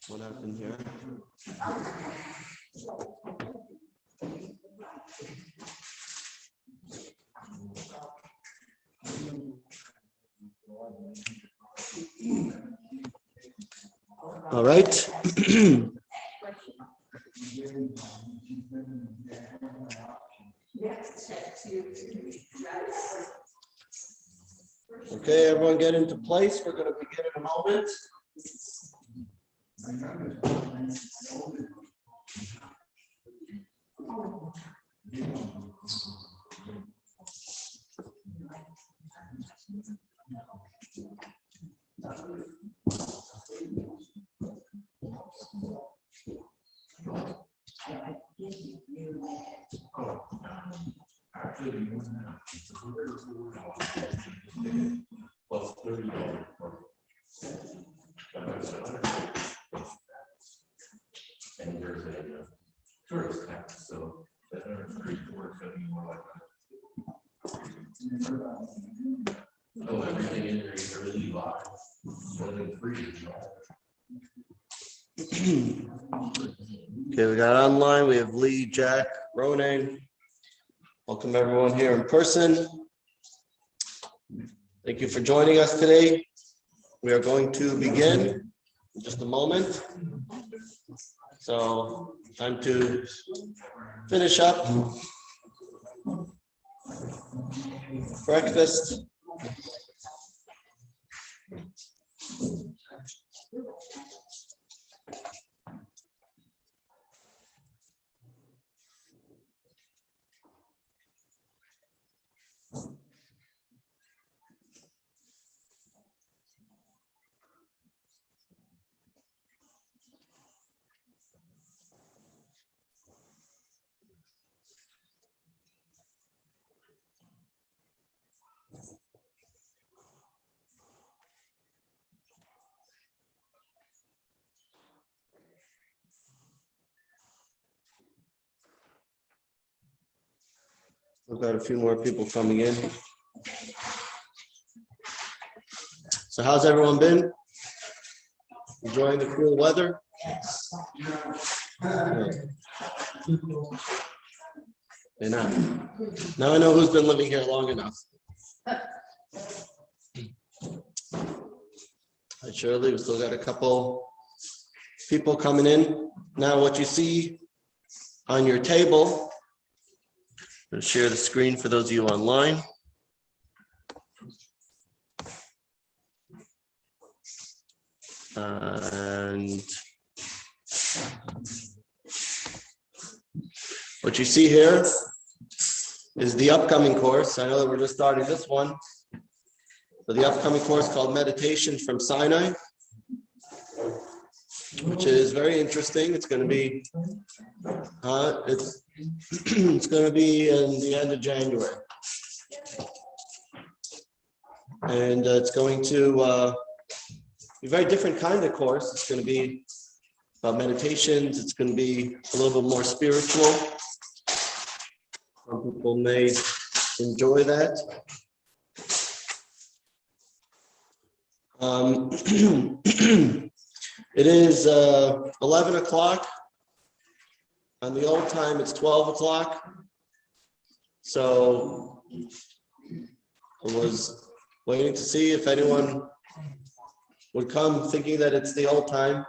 What happened here? All right. Okay, everyone get into place. We're going to begin in a moment. And there's a tourist tax, so that Greek work going to be more like that. Oh, everything in there is really live. More than free. Okay, we got online. We have Lee, Jack, Ronan. Welcome everyone here in person. Thank you for joining us today. We are going to begin in just a moment. So, time to finish up breakfast. We've got a few more people coming in. So how's everyone been? Enjoying the cool weather? They're not. Now I know who's been living here long enough. Hi Shirley, we still got a couple people coming in. Now what you see on your table, I'm going to share the screen for those of you online. And what you see here is the upcoming course. I know that we're just starting this one. So the upcoming course called Meditation from Sinai, which is very interesting. It's going to be it's going to be in the end of January. And it's going to be a very different kind of course. It's going to be about meditations. It's going to be a little bit more spiritual. Some people may enjoy that. It is 11 o'clock. On the old time, it's 12 o'clock. So I was waiting to see if anyone would come thinking that it's the old time.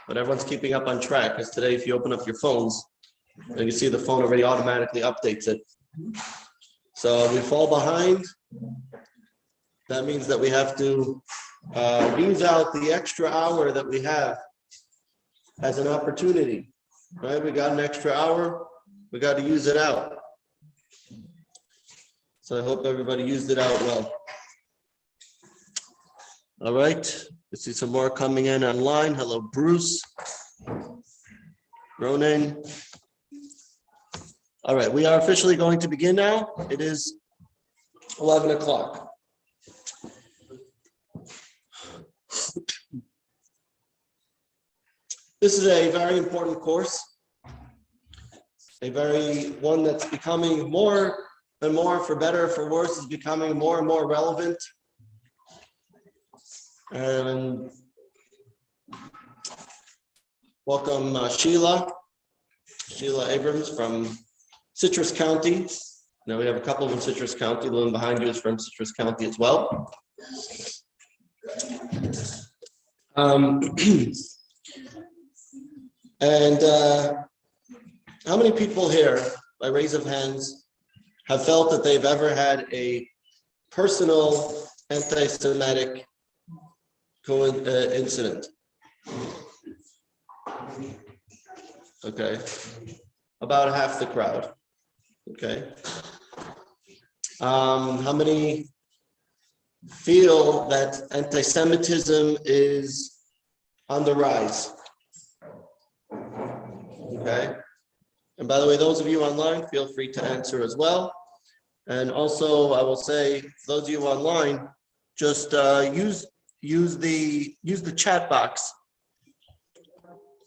But everyone's keeping up on track, because today, if you open up your phones, and you see the phone already automatically updates it. So we fall behind. That means that we have to use out the extra hour that we have as an opportunity. Right? We got an extra hour. We got to use it out. So I hope everybody used it out well. All right. I see some more coming in online. Hello, Bruce. Ronan. All right. We are officially going to begin now. It is 11 o'clock. This is a very important course, one that's becoming more and more, for better or for worse, is becoming more and more relevant. And welcome Sheila Abrams from Citrus County. Now we have a couple in Citrus County. The one behind you is from Citrus County as well. And how many people here, by raise of hands, have felt that they've ever had a personal anti-Semitic incident? Okay, about half the crowd. Okay. How many feel that anti-Semitism is on the rise? Okay. And by the way, those of you online, feel free to answer as well. And also, I will say, those of you online, just use the chat box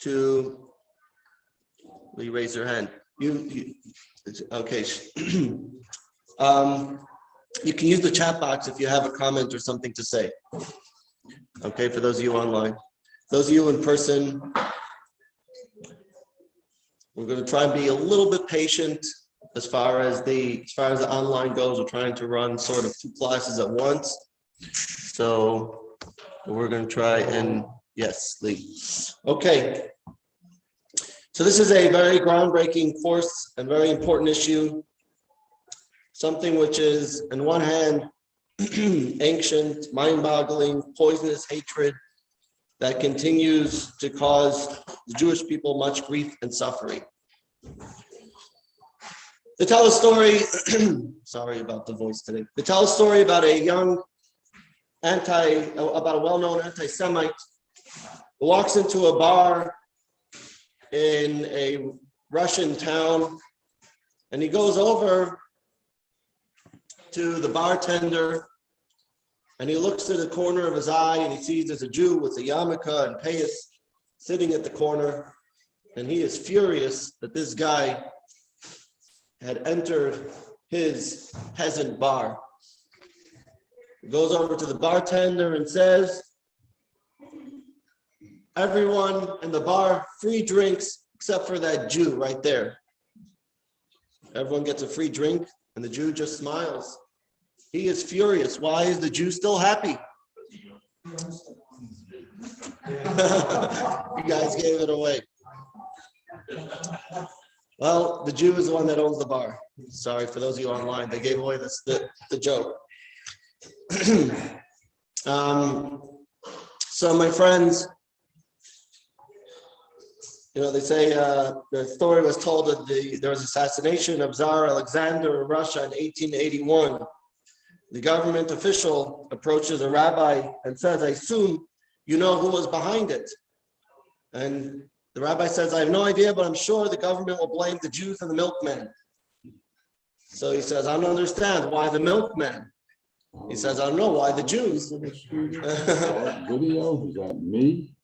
to raise your hand. Okay. You can use the chat box if you have a comment or something to say. Okay, for those of you online. Those of you in person, we're going to try and be a little bit patient as far as the online goes. We're trying to run sort of 2 classes at once. So we're going to try and, yes, Lee. Okay. So this is a very groundbreaking course and very important issue. Something which is, on one hand, ancient, mind-boggling, poisonous hatred that continues to cause the Jewish people much grief and suffering. To tell a story, sorry about the voice today. To tell a story about a well-known anti-Semite who walks into a bar in a Russian town, and he goes over to the bartender, and he looks to the corner of his eye, and he sees there's a Jew with a yarmulke and payas sitting at the corner, and he is furious that this guy had entered his peasant bar. He goes over to the bartender and says, "Everyone in the bar, free drinks except for that Jew right there." Everyone gets a free drink, and the Jew just smiles. He is furious. Why is the Jew still happy? You guys gave it away. Well, the Jew is the one that owns the bar. Sorry for those of you online. They gave away the joke. So my friends, they say the story was told that there was assassination of Tsar Alexander in Russia in 1881. The government official approaches a rabbi and says, "I assume you know who was behind it." And the rabbi says, "I have no idea, but I'm sure the government will blame the Jews and the milkman." So he says, "I don't understand. Why the milkman?" He says, "I don't know. Why the Jews?" Video, is that me?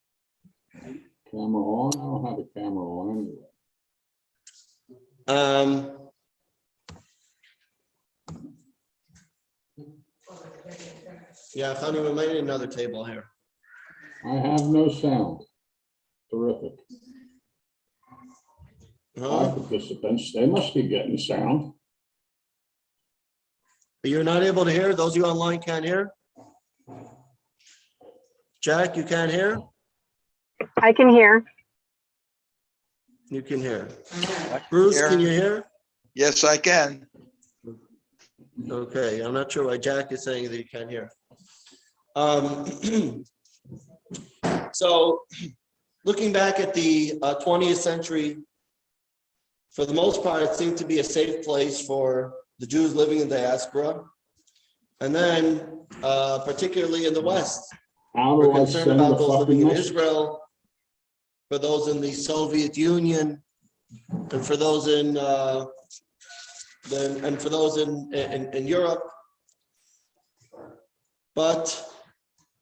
Camera on? I don't have a camera on anyway. Yeah, I found we might need another table here. I have no sound. Terrific. Hi, participants. They must be getting sound. You're not able to hear? Those of you online can't hear? Jack, you can't hear? I can hear. You can hear. Bruce, can you hear? Yes, I can. Okay, I'm not sure why Jack is saying that you can't hear. So, looking back at the 20th century, for the most part, it seemed to be a safe place for the Jews living in diaspora. And then, particularly in the West, we're concerned about those living in Israel, for those in the Soviet Union, and for those in Europe. But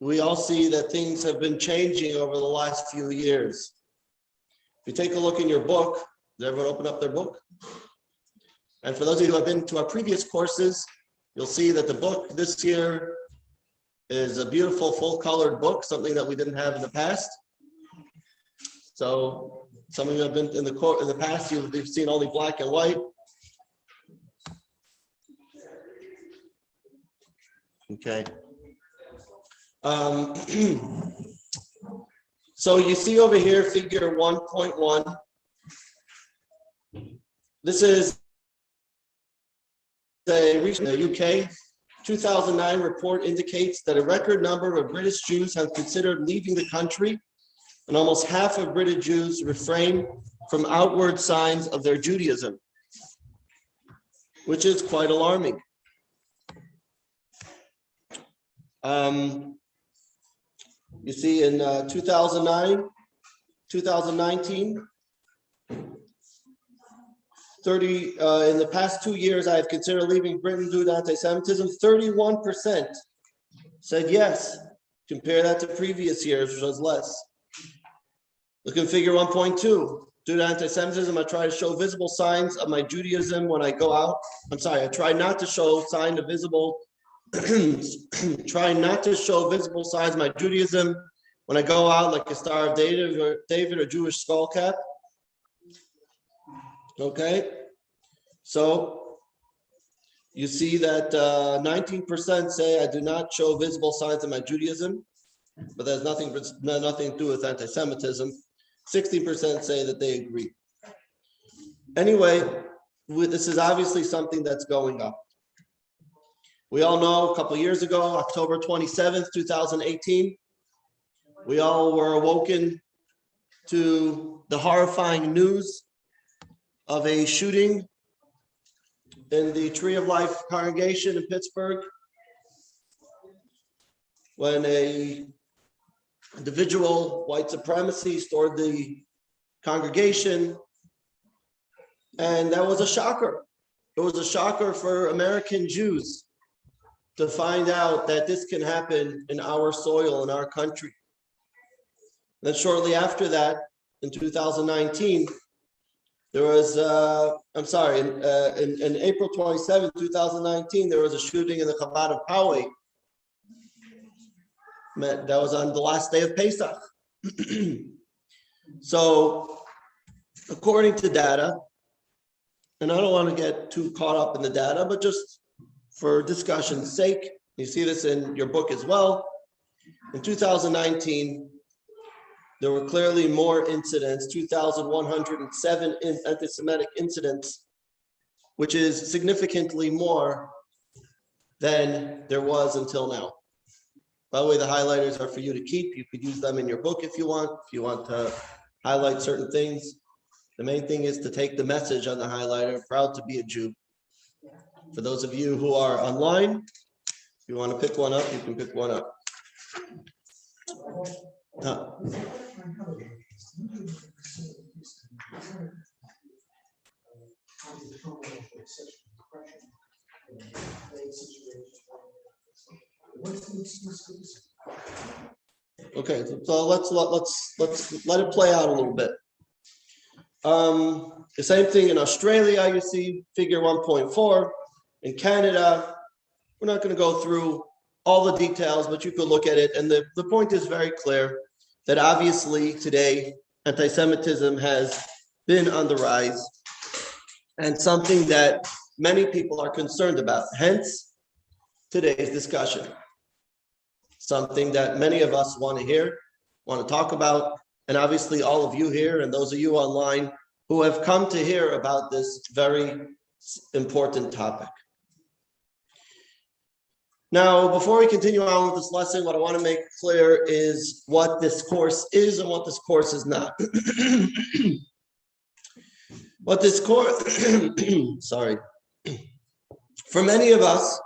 we all see that things have been changing over the last few years. If you take a look in your book, did everyone open up their book? And for those of you who have been to our previous courses, you'll see that the book this year is a beautiful full-colored book, something that we didn't have in the past. So some of you have been in the past, you've seen only black and white. Okay. So you see over here, figure 1.1. This is a recent UK 2009 report indicates that a record number of British Jews have considered leaving the country, and almost half of British Jews refrain from outward signs of their Judaism, which is quite alarming. You see in 2019, in the past 2 years, I have considered leaving Britain due to anti-Semitism. 31% said yes. Compare that to previous years, which was less. Look at figure 1.2. Due to anti-Semitism, I try to show visible signs of my Judaism when I go out. I try not to show signs of visible signs of my Judaism when I go out, like a Star of David or Jewish skull cap. Okay, so you see that 19% say I do not show visible signs of my Judaism, but there's nothing to do with anti-Semitism. 60% say that they agree. Anyway, this is obviously something that's going up. We all know a couple of years ago, October 27th, 2018, we all were awoken to the horrifying news of a shooting in the Tree of Life congregation in Pittsburgh, when a individual white supremacy stormed the congregation, and that was a shocker. It was a shocker for American Jews to find out that this can happen in our soil, in our country. Then shortly after that, in 2019, there was, in April 27, 2019, there was a shooting in the Chabad of Poway. That was on the last day of Pesach. So, according to data, and I don't want to get too caught up in the data, but just for discussion's sake, you see this in your book as well. In 2019, there were clearly more incidents, 2,107 anti-Semitic incidents, which is significantly more than there was until now. By the way, the highlighters are for you to keep. You could use them in your book if you want to highlight certain things. The main thing is to take the message on the highlighter, proud to be a Jew. For those of you who are online, if you want to pick one up, you can pick one up. Okay, so let's let it play out a little bit. The same thing in Australia, you see figure 1.4. In Canada, we're not going to go through all the details, but you could look at it. And the point is very clear that obviously today, anti-Semitism has been on the rise and something that many people are concerned about. Hence, today's discussion. Something that many of us want to hear, want to talk about, and obviously all of you here and those of you online who have come to hear about this very important topic. Now, before we continue on with this lesson, what I want to make clear is what this course is and what this course is not. What this course, sorry, for many of us,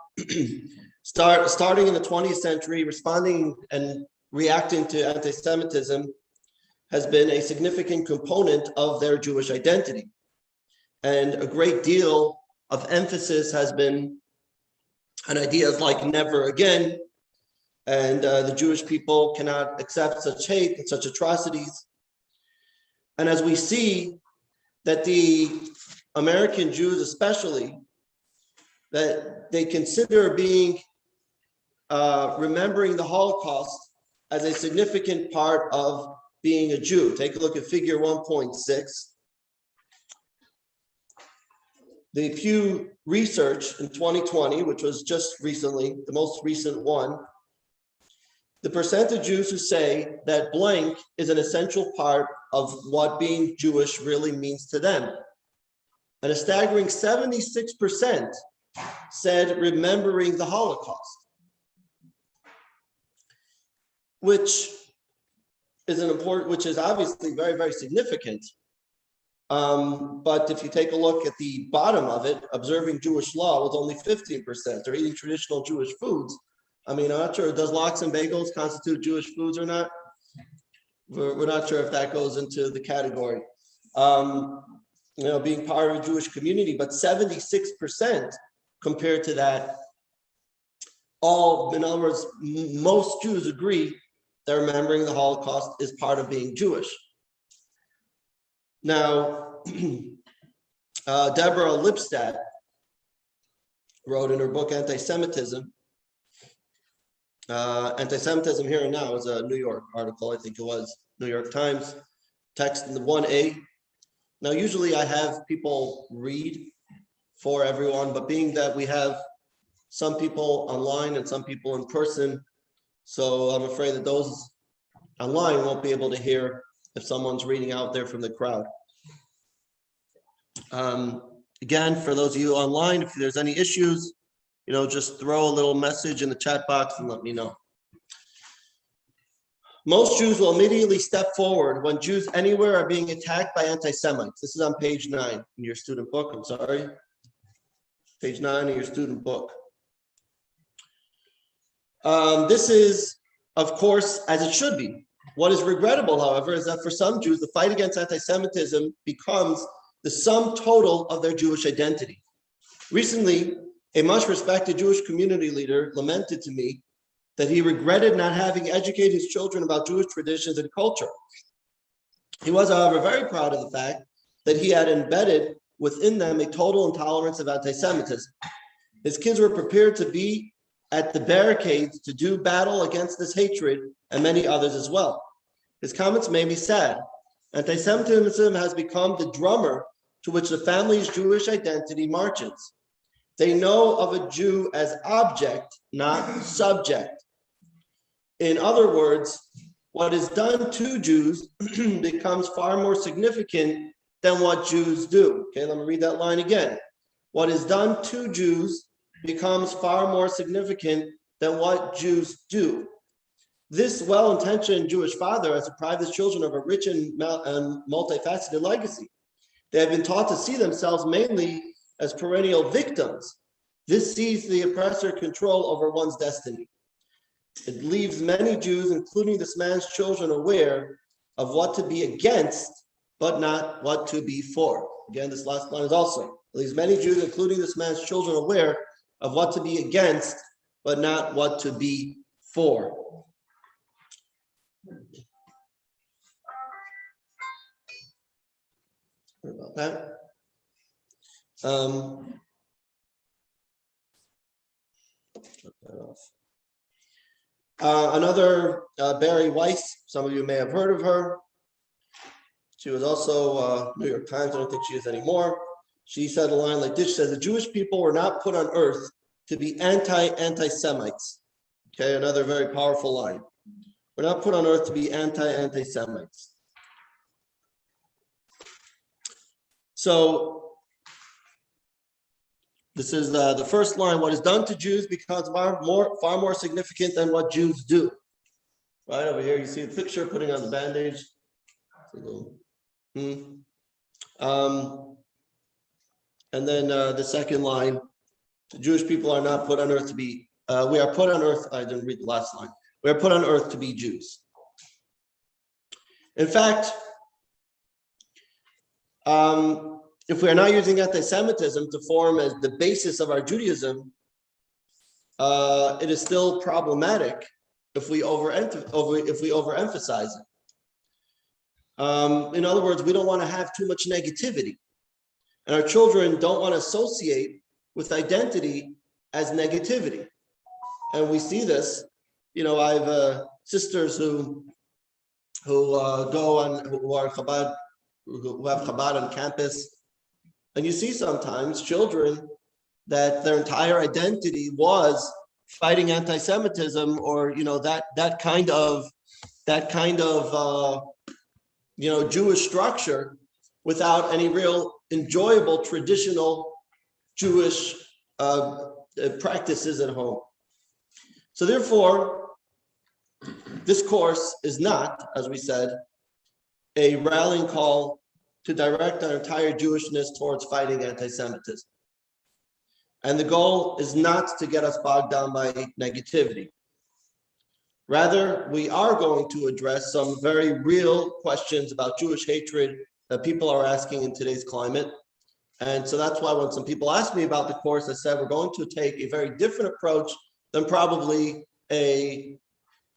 starting in the 20th century, responding and reacting to anti-Semitism has been a significant component of their Jewish identity. And a great deal of emphasis has been on ideas like never again, and the Jewish people cannot accept such hate and such atrocities. And as we see that the American Jews especially, that they consider being remembering the Holocaust as a significant part of being a Jew. Take a look at figure 1.6. The Pew research in 2020, which was just recently, the most recent one, the percent of Jews who say that blank is an essential part of what being Jewish really means to them. And a staggering 76% said remembering the Holocaust, which is obviously very, very significant. But if you take a look at the bottom of it, observing Jewish law was only 15%, or eating traditional Jewish foods. I mean, I'm not sure, does lox and bagels constitute Jewish foods or not? We're not sure if that goes into the category. Being part of a Jewish community, but 76% compared to that, in other words, most Jews agree that remembering the Holocaust is part of being Jewish. Now, Deborah Lipstadt wrote in her book, Anti-Semitism. Anti-Semitism Here and Now is a New York article, I think it was, New York Times, text in the 1A. Now, usually I have people read for everyone, but being that we have some people online and some people in person, so I'm afraid that those online won't be able to hear if someone's reading out there from the crowd. Again, for those of you online, if there's any issues, just throw a little message in the chat box and let me know. Most Jews will immediately step forward when Jews anywhere are being attacked by anti-Semites. This is on page 9 in your student book, I'm sorry. Page 9 in your student book. This is, of course, as it should be. What is regrettable, however, is that for some Jews, the fight against anti-Semitism becomes the sum total of their Jewish identity. Recently, a much respected Jewish community leader lamented to me that he regretted not having educated his children about Jewish traditions and culture. He was, however, very proud of the fact that he had embedded within them a total intolerance of anti-Semitism. His kids were prepared to be at the barricades to do battle against this hatred and many others as well. His comments made me sad. Anti-Semitism has become the drummer to which the family's Jewish identity marches. They know of a Jew as object, not subject. In other words, what is done to Jews becomes far more significant than what Jews do. Okay, let me read that line again. What is done to Jews becomes far more significant than what Jews do. This well-intentioned Jewish father has deprived his children of a rich and multifaceted legacy. They have been taught to see themselves mainly as perennial victims. This sees the oppressor control over one's destiny. It leaves many Jews, including this man's children, aware of what to be against, but not what to be for. Again, this last line is also, it leaves many Jews, including this man's children, aware of what to be against, but not what to be for. Sorry about that. Shut that off. Another Barry Weiss, some of you may have heard of her. She was also New York Times, I don't think she is anymore. She said a line like this, she says, the Jewish people were not put on earth to be anti-Semites. Okay, another very powerful line. We're not put on earth to be anti-Semites. So this is the first line. What is done to Jews becomes far more significant than what Jews do. Right over here, you see the picture putting on the bandage. And then the second line, the Jewish people are not put on earth to be, we are put on earth, I didn't read the last line. We are put on earth to be Jews. In fact, if we are not using anti-Semitism to form as the basis of our Judaism, it is still problematic if we overemphasize it. In other words, we don't want to have too much negativity, and our children don't want to associate with identity as negativity. And we see this. I have sisters who who go on, who are Chabad, who have Chabad on campus. And you see sometimes children that their entire identity was fighting anti-Semitism, or that kind of Jewish structure, without any real enjoyable traditional Jewish practices at home. So therefore, this course is not, as we said, a rallying call to direct our entire Jewishness towards fighting anti-Semitism. And the goal is not to get us bogged down by negativity. Rather, we are going to address some very real questions about Jewish hatred that people are asking in today's climate. And so that's why when some people ask me about the course, I said we're going to take a very different approach than probably a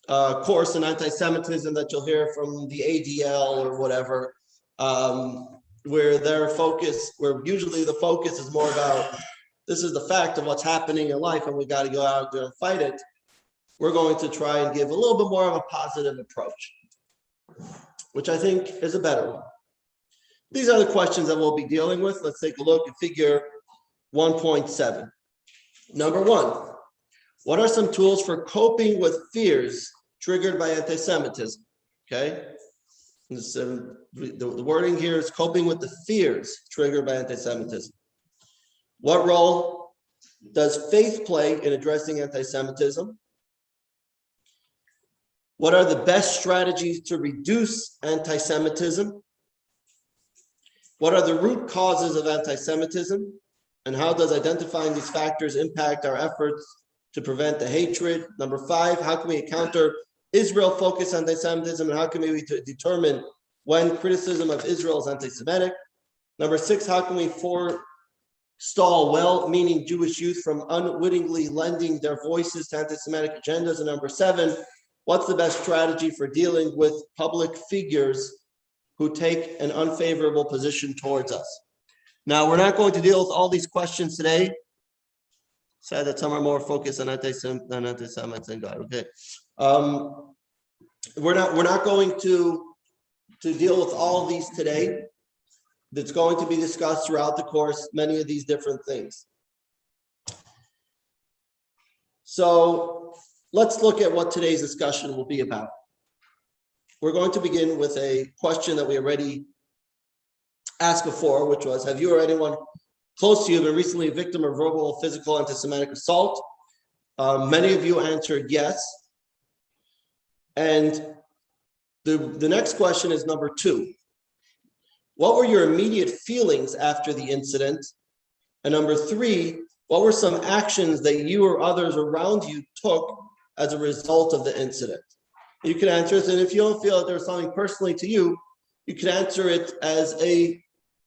course in anti-Semitism that you'll hear from the ADL or whatever, where usually the focus is more about, this is the fact of what's happening in life and we got to go out there and fight it. We're going to try and give a little bit more of a positive approach, which I think is a better one. These are the questions that we'll be dealing with. Let's take a look at figure 1.7. Number one, what are some tools for coping with fears triggered by anti-Semitism? Okay. The wording here is coping with the fears triggered by anti-Semitism. What role does faith play in addressing anti-Semitism? What are the best strategies to reduce anti-Semitism? What are the root causes of anti-Semitism? And how does identifying these factors impact our efforts to prevent the hatred? Number 5, how can we counter Israel-focused anti-Semitism, and how can we determine when criticism of Israel is anti-Semitic? Number 6, how can we forestall well-meaning Jewish youth from unwittingly lending their voices to anti-Semitic agendas? And number 7, what's the best strategy for dealing with public figures who take an unfavorable position towards us? Now, we're not going to deal with all these questions today. Sad that some are more focused on anti-Semites than God. Okay, we're not going to deal with all of these today. That's going to be discussed throughout the course, many of these different things. So let's look at what today's discussion will be about. We're going to begin with a question that we already asked before, which was, have you or anyone close to you been recently a victim of verbal or physical anti-Semitic assault? Many of you answered yes. And the next question is number 2. What were your immediate feelings after the incident? And number 3, what were some actions that you or others around you took as a result of the incident? You can answer this, and if you don't feel that there's something personally to you, you can answer it as an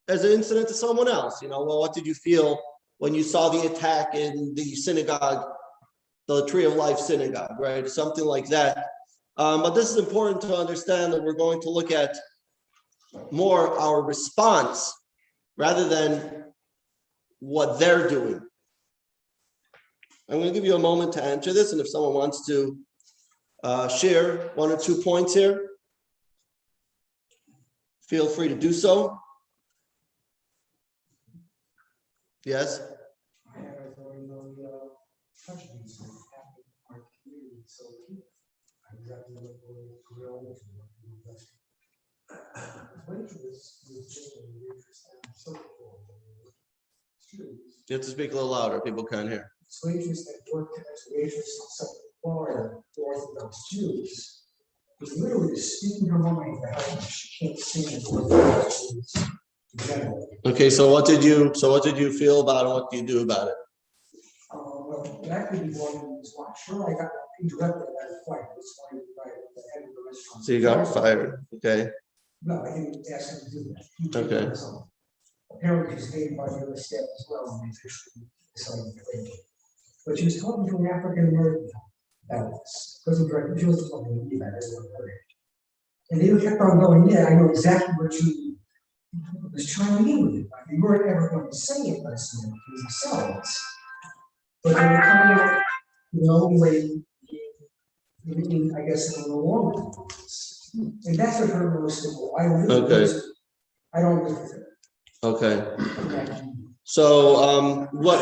incident to someone else. Well, what did you feel when you saw the attack in the synagogue, the Tree of Life synagogue, right? Something like that. But this is important to understand that we're going to look at more our response rather than what they're doing. I'm going to give you a moment to answer this, and if someone wants to share 1 or 2 points here, feel free to do so. Yes? You have to speak a little louder, people can't hear. Waitress that worked as a waitress in South Florida to Orthodox Jews was literally speaking her mind about how she can't stand Orthodox Jews in general. Okay, so what did you feel about it? What do you do about it? Well, that could be one of these why. Sure, I got interrupted by the fight. That's why the head of the restaurant. So you got fired, okay? No, I didn't ask him to do that. He did Okay. it himself. Apparently, he's hated by the other staff as well, and they officially decided to break it. But she was talking to an African American about this. She wasn't talking to me about it. And they kept on going, yeah, I know exactly what you was trying to do. They weren't ever going to say it themselves. But they were coming out the only way, I guess, in the long run. And that's what hurt most of all. I really Okay. I don't live with it. Okay. So, what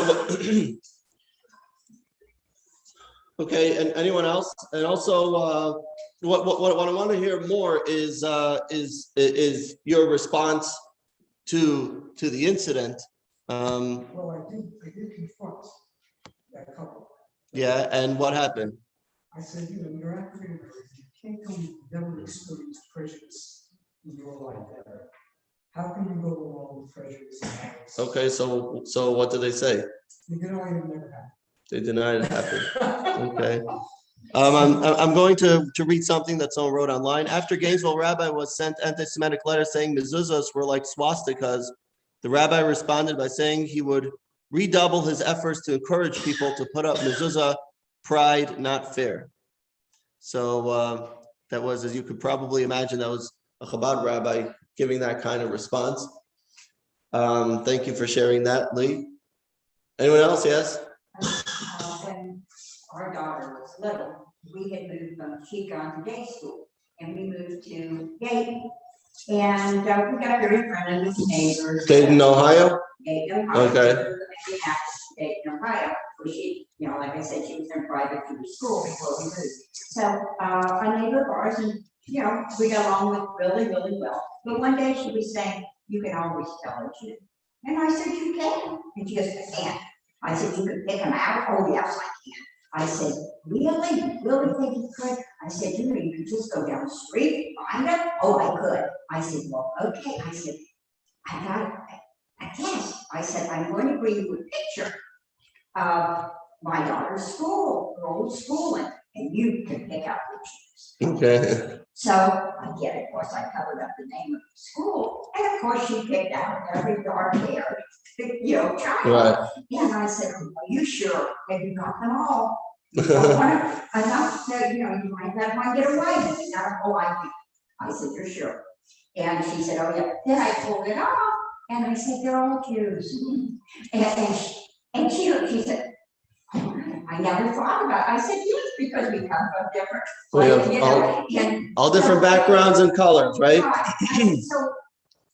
okay, and anyone else? And also, what I want to hear more is your response to the incident. Well, I did confront that couple. Yeah, and what happened? I said, you're African American, you can't tell me you've never experienced prejudice in your life ever. How can you go along with prejudice and bias? Okay, so what did they say? You deny it never happened. They denied it happened. Okay. I'm going to read something that someone wrote online. After Gainesville rabbi was sent anti-Semitic letters saying mezuzahs were like swastikas, the rabbi responded by saying he would redouble his efforts to encourage people to put up mezuzah, pride, not fear. So that was, as you could probably imagine, that was a Chabad rabbi giving that kind of response. Thank you for sharing that, Lee. Anyone else? Yes? When our daughter was little, we had moved from, she'd gone to day school, and we moved to Dayton. And we got very friendly with neighbors. Dayton, Ohio? Dayton, Ohio. Okay. Dayton, Ohio. She, like I said, she was in private school before we moved. So a neighbor of ours, and we got along with really, really well. But one day she was saying, "You can always tell a Jew." And I said, "You can." And she goes, "I can't." I said, "You can pick them out." "Oh, yes, I can." I said, "Really? Really think you could?" I said, "You could just go down the street and find it?" "Oh, I could." I said, "Well, okay." I said, "I got a test." I said, "I'm going to bring you a picture of my daughter's school, her old schooling, and you can pick out the Jews." Okay. So I get it. Of course, I covered up the name of the school, and of course, she picked out every dark-haired, child. Right. And I said, "Are you sure? Have you got them all? You don't want enough that you might let one get away." "Oh, I do." I said, "You're sure?" And she said, "Oh, yeah." Then I pulled it off, and I said, "They're all Jews." And she said, "Oh, I never thought about it." I said, "Yes, because we come from different." We have all different backgrounds and colors, right? So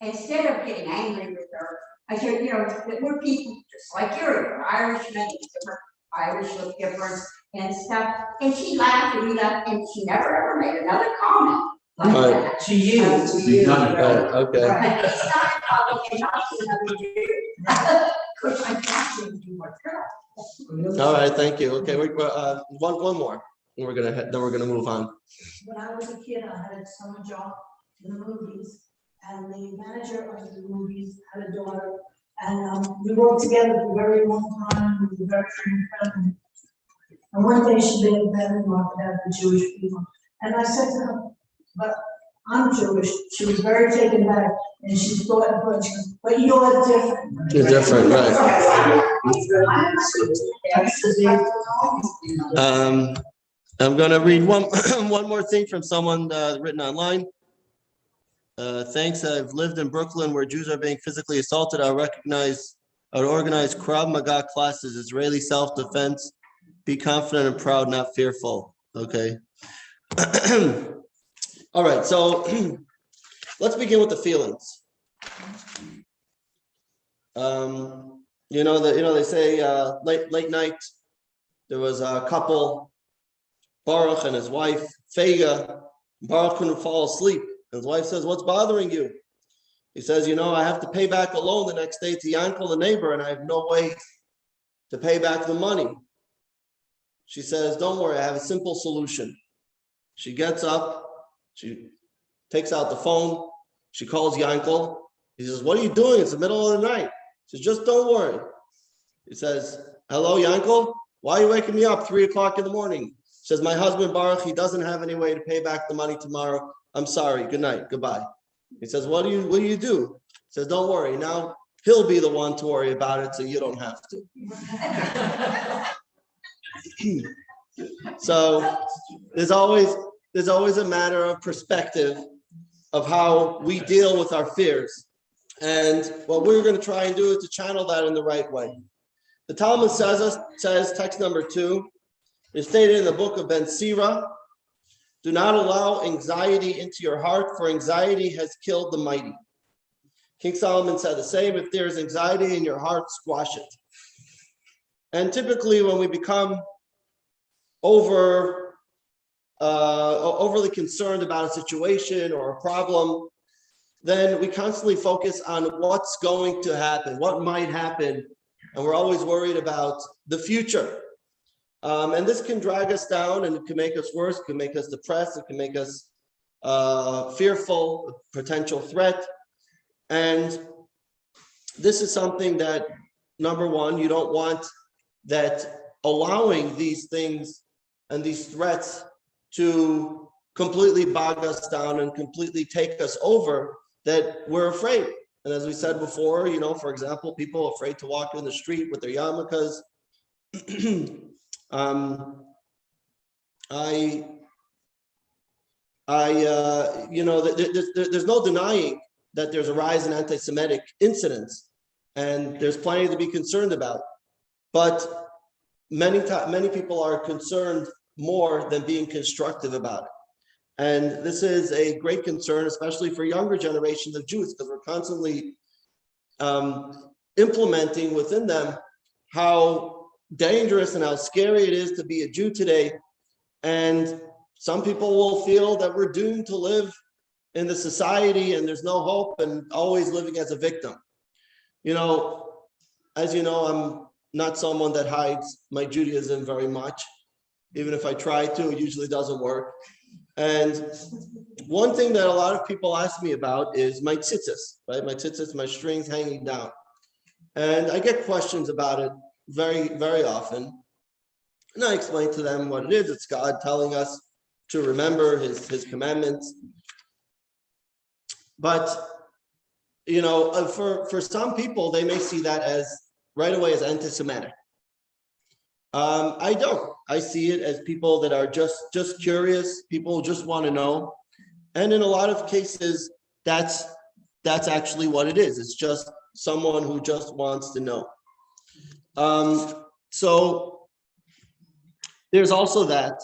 instead of getting angry with her, I said, that we're people just like you're Irishmen, different Irish look different and stuff. And she laughed and we laughed, and she never ever made another comment like Right. that. To you. Right, okay. Right. It's not a problem, and not to another Jew. Which I'm actually do more good. All right, thank you. Okay, one more. And then we're gonna move on. When I was a kid, I had a summer job in the movies, and the manager of the movies had a daughter, and we worked together for a very long time. We were very friendly. And one day she made a bad remark about the Jewish people, and I said to her, "But I'm Jewish." She was very taken back, and she thought, "But you're different." You're different, right? I'm gonna read one more thing from someone written online. Thanks. I've lived in Brooklyn where Jews are being physically assaulted. I organize Krav Maga classes, Israeli self-defense. Be confident and proud, not fearful. Okay. All right. So let's begin with the feelings. They say late night. There was a couple, Baruch and his wife, Fega. Baruch couldn't fall asleep. His wife says, "What's bothering you?" He says, "I have to pay back a loan the next day to Yankel, the neighbor, and I have no way to pay back the money." She says, "Don't worry, I have a simple solution." She gets up, she takes out the phone, she calls Yankel. He says, "What are you doing? It's the middle of the night." She says, "Just don't worry." He says, "Hello, Yankel? Why are you waking me up 3:00 in the morning?" She says, "My husband Baruch, he doesn't have any way to pay back the money tomorrow. I'm sorry. Good night. Goodbye." He says, What do you do?" He says, "Don't worry. Now he'll be the one to worry about it, so you don't have to." So there's always a matter of perspective of how we deal with our fears. And what we're going to try and do is to channel that in the right way. The Talmud says, text number 2, is stated in the book of Ben Sira, Do not allow anxiety into your heart, for anxiety has killed the mighty. King Solomon said the same. If there is anxiety in your heart, squash it. And typically when we become overly concerned about a situation or a problem, then we constantly focus on what's going to happen, what might happen, and we're always worried about the future. And this can drag us down, and it can make us worse, it can make us depressed, it can make us fearful of potential threat. And this is something that, number one, you don't want that allowing these things and these threats to completely bog us down and completely take us over, that we're afraid. And as we said before, for example, people are afraid to walk in the street with their yarmulkes. There's no denying that there's a rise in anti-Semitic incidents, and there's plenty to be concerned about. But many people are concerned more than being constructive about it. And this is a great concern, especially for younger generations of Jews, because we're constantly implementing within them how dangerous and how scary it is to be a Jew today. And some people will feel that we're doomed to live in the society and there's no hope, and always living as a victim. As you know, I'm not someone that hides my Judaism very much. Even if I try to, it usually doesn't work. And one thing that a lot of people ask me about is my tzitzis, right? My tzitzis, my strings hanging down. And I get questions about it very, very often. And I explain to them what it is. It's God telling us to remember his commandments. But, for some people, they may see that as right away as anti-Semitic. I don't. I see it as people that are just curious. People just want to know. And in a lot of cases, that's actually what it is. It's just someone who just wants to know. So there's also that.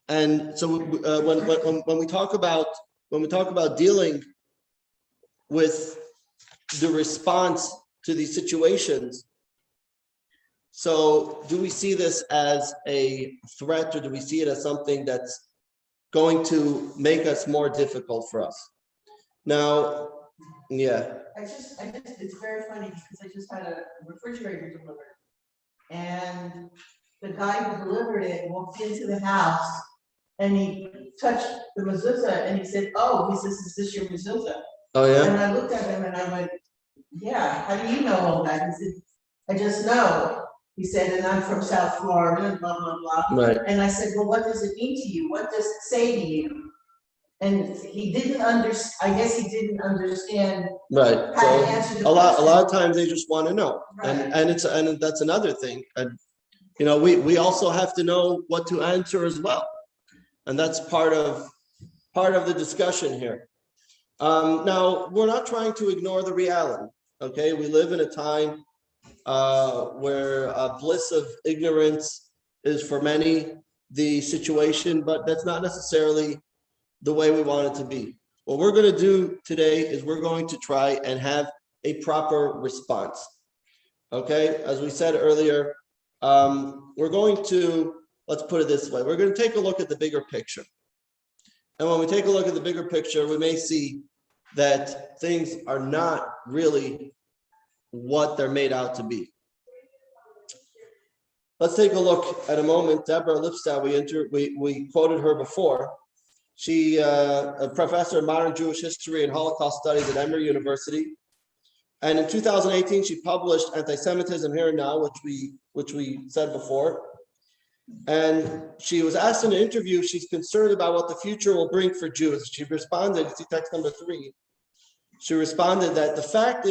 And so when we talk about dealing with the response to these situations, so do we see this as a threat, or do we see it as something that's going to make us more difficult for us? Now, yeah. It's very funny because I just had a refrigerator delivered. And the guy who delivered it walked into the house and he touched the mezuzah and he said, "Oh," he says, "Is this your mezuzah?" Oh, yeah? And I looked at him and I went, "Yeah, how do you know all that?" He said, "I just know." He said, "And I'm from South Florida," and blah, blah, blah. Right. And I said, "Well, what does it mean to you? What does it say to you?" And he didn't understand. I guess he didn't understand. Right. How to answer the A lot question. of times they just want to know. Right. And that's another thing. And we also have to know what to answer as well. And that's part of the discussion here. Now, we're not trying to ignore the reality. Okay, we live in a time where bliss of ignorance is for many the situation, but that's not necessarily the way we want it to be. What we're going to do today is we're going to try and have a proper response. Okay, as we said earlier, we're going to, let's put it this way, we're going to take a look at the bigger picture. And when we take a look at the bigger picture, we may see that things are not really what they're made out to be. Let's take a look at a moment. Deborah Lipstadt, we quoted her before. She a professor of modern Jewish history and Holocaust studies at Emory University. And in 2018, she published Anti-Semitism Here and Now, which we said before. And she was asked in an interview, she's concerned about what the future will bring for Jews. She responded, see text number 3. She responded that the fact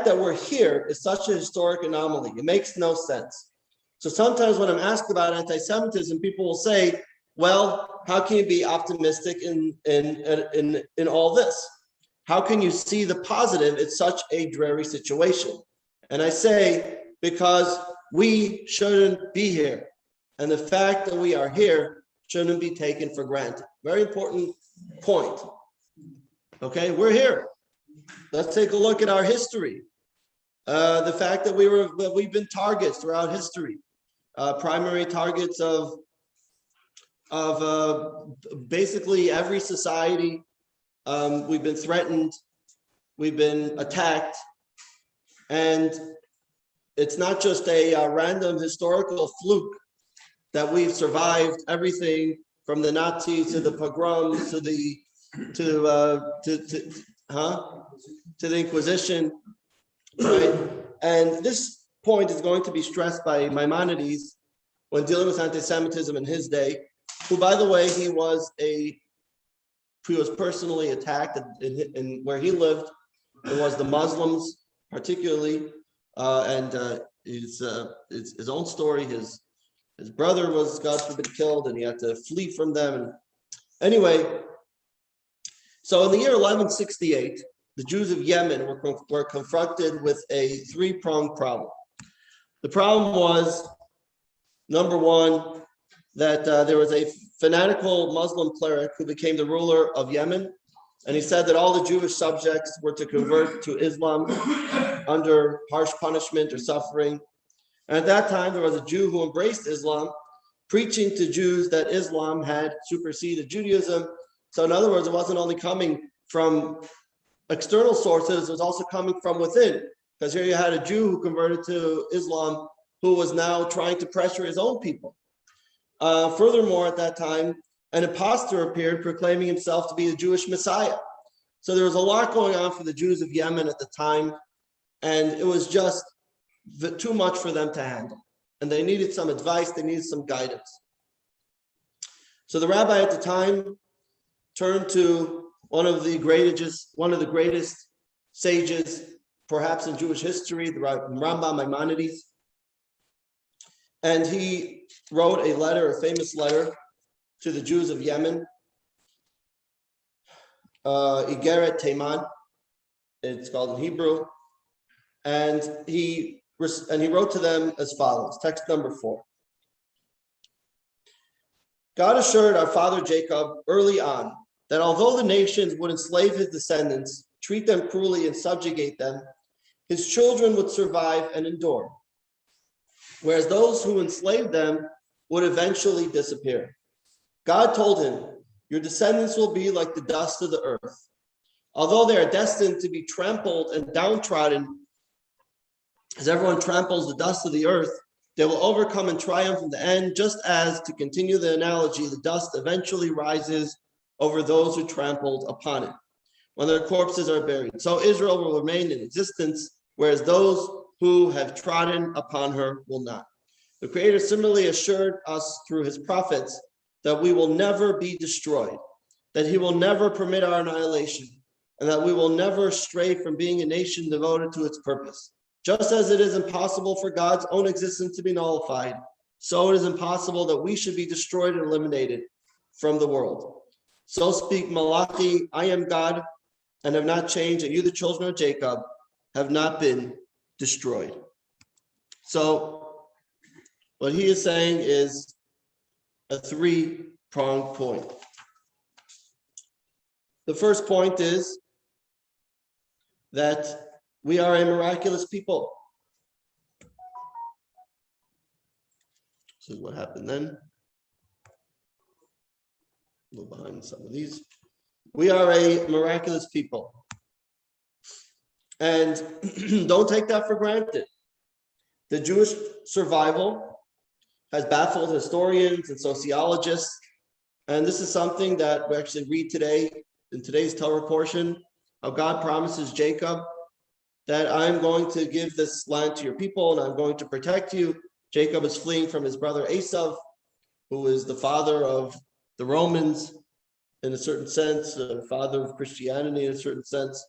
that we're here is such a historic anomaly. It makes no sense. So sometimes when I'm asked about anti-Semitism, people will say, well, how can you be optimistic in all this? How can you see the positive? It's such a dreary situation. And I say, because we shouldn't be here. And the fact that we are here shouldn't be taken for granted. Very important point. Okay, we're here. Let's take a look at our history. The fact that we've been targets throughout history, primary targets of basically every society. We've been threatened, we've been attacked, and it's not just a random historical fluke that we've survived everything from the Nazis to the pogroms to the Inquisition, right? And this point is going to be stressed by Maimonides when dealing with anti-Semitism in his day, who, by the way, he was personally attacked in where he lived. It was the Muslims, particularly, and his own story. His brother was, God forbid, killed, and he had to flee from them. And anyway, so in the year 1168, the Jews of Yemen were confronted with a three-pronged problem. The problem was, number one, that there was a fanatical Muslim cleric who became the ruler of Yemen, and he said that all the Jewish subjects were to convert to Islam under harsh punishment or suffering. And at that time, there was a Jew who embraced Islam, preaching to Jews that Islam had superseded Judaism. So in other words, it wasn't only coming from external sources, it was also coming from within. Because here you had a Jew who converted to Islam who was now trying to pressure his own people. Furthermore, at that time, an impostor appeared proclaiming himself to be the Jewish Messiah. So there was a lot going on for the Jews of Yemen at the time, and it was just too much for them to handle. And they needed some advice, they needed some guidance. So the rabbi at the time turned to one of the greatest sages, perhaps in Jewish history, the Rambam Maimonides. And he wrote a famous letter to the Jews of Yemen, Igeret Teiman, it's called in Hebrew. And he wrote to them as follows, text number 4. God assured our father Jacob early on that although the nations would enslave his descendants, treat them cruelly and subjugate them, his children would survive and endure, whereas those who enslaved them would eventually disappear. God told him, your descendants will be like the dust of the earth. Although they are destined to be trampled and downtrodden, as everyone tramples the dust of the earth, they will overcome and triumph in the end, just as, to continue the analogy, the dust eventually rises over those who trampled upon it, when their corpses are buried. So Israel will remain in existence, whereas those who have trodden upon her will not. The Creator similarly assured us through his prophets that we will never be destroyed, that he will never permit our annihilation, and that we will never stray from being a nation devoted to its purpose. Just as it is impossible for God's own existence to be nullified, so it is impossible that we should be destroyed and eliminated from the world. So speak Malachi, I am God, and have not changed, and you, the children of Jacob, have not been destroyed. So what he is saying is a three-pronged point. The first point is that we are a miraculous people. This is what happened then. A little behind some of these. We are a miraculous people. And don't take that for granted. The Jewish survival has baffled historians and sociologists. And this is something that we actually read today in today's Torah portion, how God promises Jacob that I'm going to give this land to your people and I'm going to protect you. Jacob is fleeing from his brother Esau, who is the father of the Romans in a certain sense, father of Christianity in a certain sense.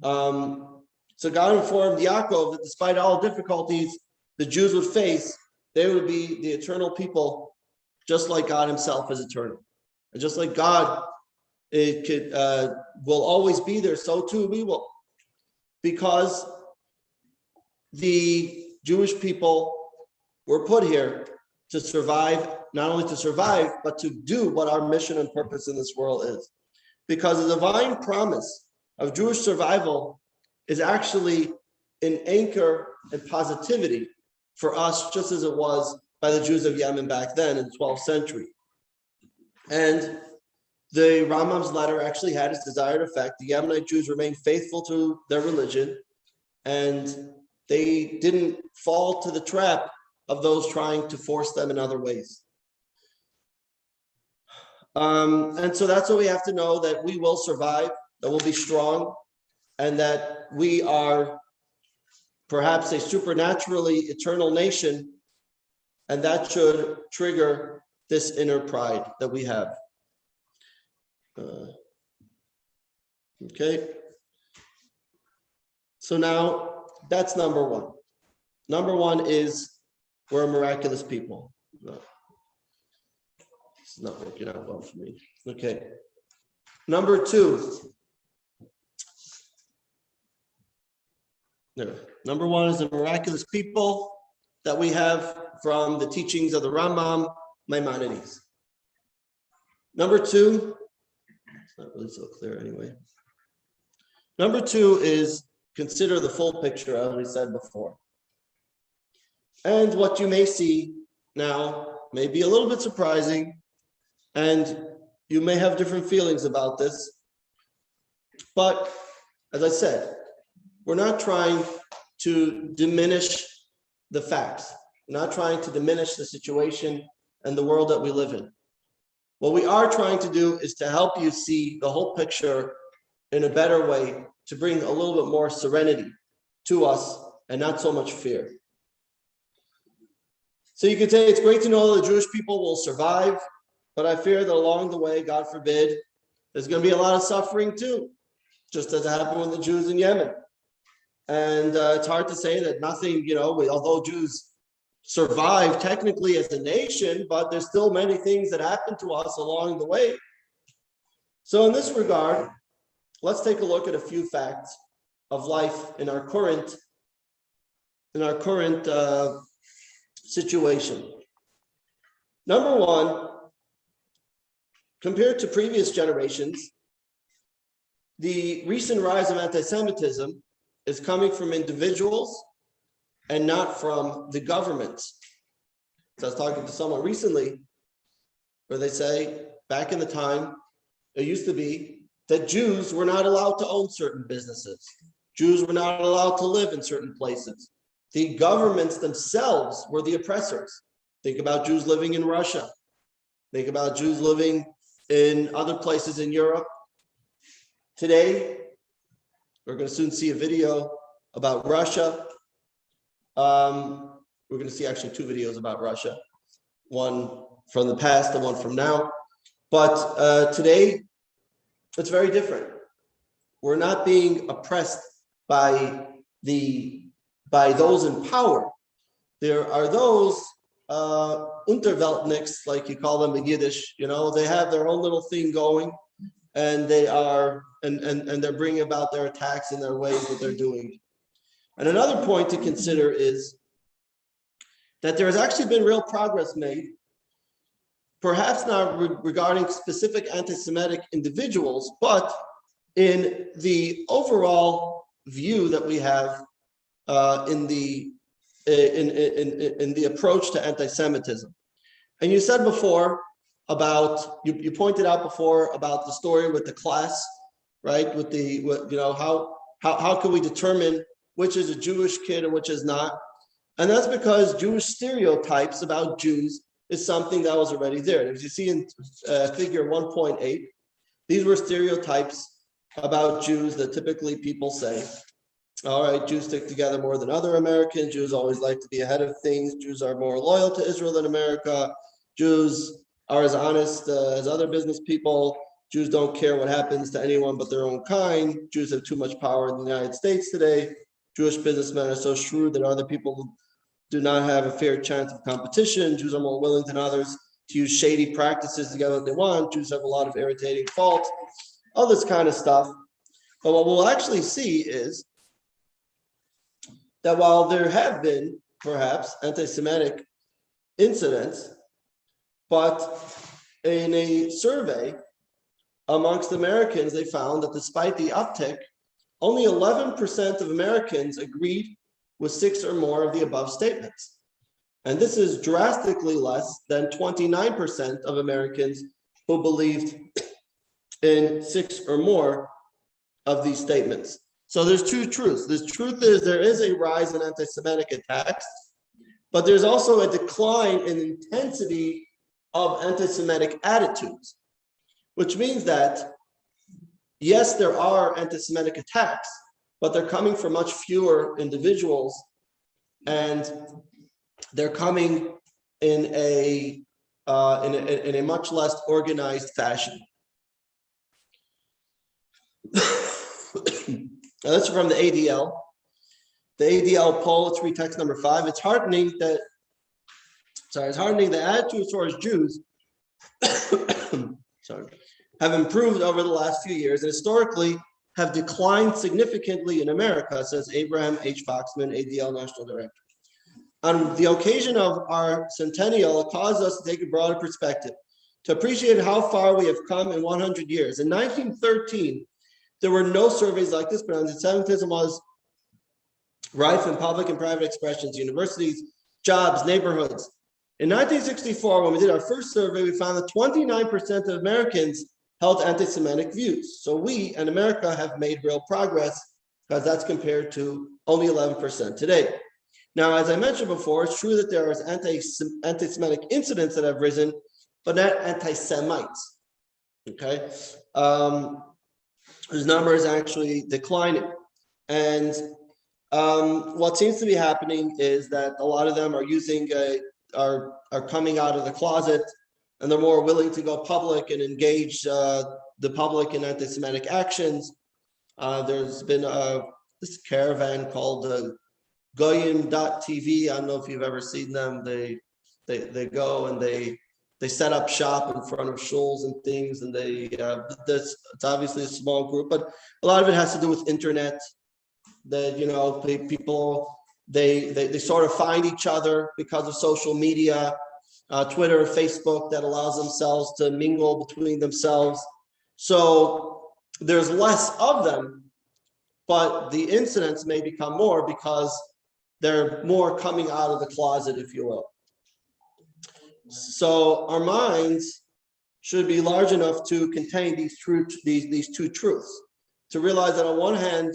So God informed Yaakov that despite all difficulties the Jews would face, they would be the eternal people, just like God himself is eternal. And just like God will always be there, so too we will. Because the Jewish people were put here to survive not only to survive, but to do what our mission and purpose in this world is. Because the divine promise of Jewish survival is actually an anchor and positivity for us, just as it was by the Jews of Yemen back then in the 12th century. And the Rambam's letter actually had its desired effect. The Yemenite Jews remained faithful to their religion, and they didn't fall to the trap of those trying to force them in other ways. And so that's what we have to know, that we will survive, that we'll be strong, and that we are perhaps a supernaturally eternal nation, and that should trigger this inner pride that we have. Okay. So now that's number one. Number one is we're a miraculous people. No. It's not working out well for me. Okay. Number two. No. Number one is the miraculous people that we have from the teachings of the Rambam, Maimonides. Number two, it's not really so clear anyway. Number two is consider the full picture, as we said before. And what you may see now may be a little bit surprising, and you may have different feelings about this. But as I said, we're not trying to diminish the facts. We're not trying to diminish the situation and the world that we live in. What we are trying to do is to help you see the whole picture in a better way, to bring a little bit more serenity to us and not so much fear. So you could say it's great to know the Jewish people will survive, but I fear that along the way, God forbid, there's going to be a lot of suffering too, just as happened with the Jews in Yemen. And it's hard to say that nothing, although Jews survive technically as a nation, but there's still many things that happen to us along the way. So in this regard, let's take a look at a few facts of life in our current situation. Number one, compared to previous generations, the recent rise of anti-Semitism is coming from individuals and not from the governments. So I was talking to someone recently where they say back in the time, it used to be that Jews were not allowed to own certain businesses. Jews were not allowed to live in certain places. The governments themselves were the oppressors. Think about Jews living in Russia. Think about Jews living in other places in Europe. Today, we're going to soon see a video about Russia. We're going to see actually two videos about Russia, one from the past and one from now. But today, it's very different. We're not being oppressed by those in power. There are those Unterweltniks, like you call them in Yiddish. They have their own little thing going, and they are and they're bringing about their attacks in their ways that they're doing. And another point to consider is that there has actually been real progress made, perhaps not regarding specific anti-Semitic individuals, but in the overall view that we have in the approach to anti-Semitism. And you said before about, you pointed out before about the story with the class, right? How can we determine which is a Jewish kid and which is not? And that's because Jewish stereotypes about Jews is something that was already there. As you see in figure 1.8, these were stereotypes about Jews that typically people say, all right, Jews stick together more than other Americans. Jews always like to be ahead of things. Jews are more loyal to Israel than America. Jews are as honest as other business people. Jews don't care what happens to anyone but their own kind. Jews have too much power in the United States today. Jewish businessmen are so shrewd that other people do not have a fair chance of competition. Jews are more willing than others to use shady practices to get what they want. Jews have a lot of irritating faults, all this kind of stuff. But what we'll actually see is that while there have been perhaps anti-Semitic incidents, But in a survey amongst Americans, they found that despite the uptick, only 11% of Americans agreed with 6 or more of the above statements. And this is drastically less than 29% of Americans who believed in 6 or more of these statements. So there's two truths. The truth is there is a rise in anti-Semitic attacks, but there's also a decline in intensity of anti-Semitic attitudes, which means that, yes, there are anti-Semitic attacks, but they're coming from much fewer individuals, and they're coming in a much less organized fashion. Now, that's from the ADL. The ADL poll, let's read text number 5. It's heartening that attitudes towards Jews have improved over the last few years and historically have declined significantly in America, says Abraham H. Foxman, ADL National Director. On the occasion of our centennial, it caused us to take a broader perspective, to appreciate how far we have come in 100 years. In 1913, there were no surveys like this, but anti-Semitism was rife in public and private expressions, universities, jobs, neighborhoods. In 1964, when we did our first survey, we found that 29% of Americans held anti-Semitic views. So we and America have made real progress, because that's compared to only 11% today. Now, as I mentioned before, it's true that there are anti-Semitic incidents that have risen, but not anti-Semites. Okay, whose number is actually declining. And what seems to be happening is that a lot of them are are coming out of the closet, and they're more willing to go public and engage the public in anti-Semitic actions. There's been this caravan called Goyim.tv. I don't know if you've ever seen them. They go and they set up shop in front of shuls and things, and it's obviously a small group, but a lot of it has to do with internet. That people they sort of find each other because of social media, Twitter, Facebook, that allows themselves to mingle between themselves. So there's less of them, but the incidents may become more because they're more coming out of the closet, if you will. So our minds should be large enough to contain these two truths, to realize that on one hand,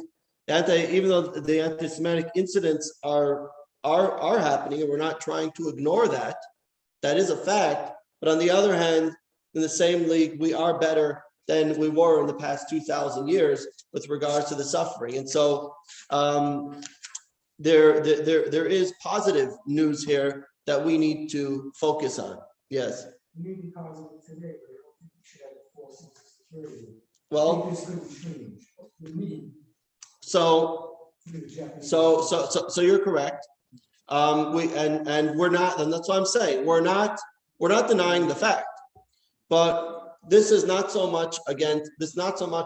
even though the anti-Semitic incidents are happening, and we're not trying to ignore that, that is a fact. But on the other hand, in the same league, we are better than we were in the past 2,000 years with regards to the suffering. And so there is positive news here that we need to focus on. Yes. Maybe because of today, but I don't think we should have a false sense of security. Well, I think this could change. So you're correct. We're not, and that's what I'm saying. We're not denying the fact, but this is not so much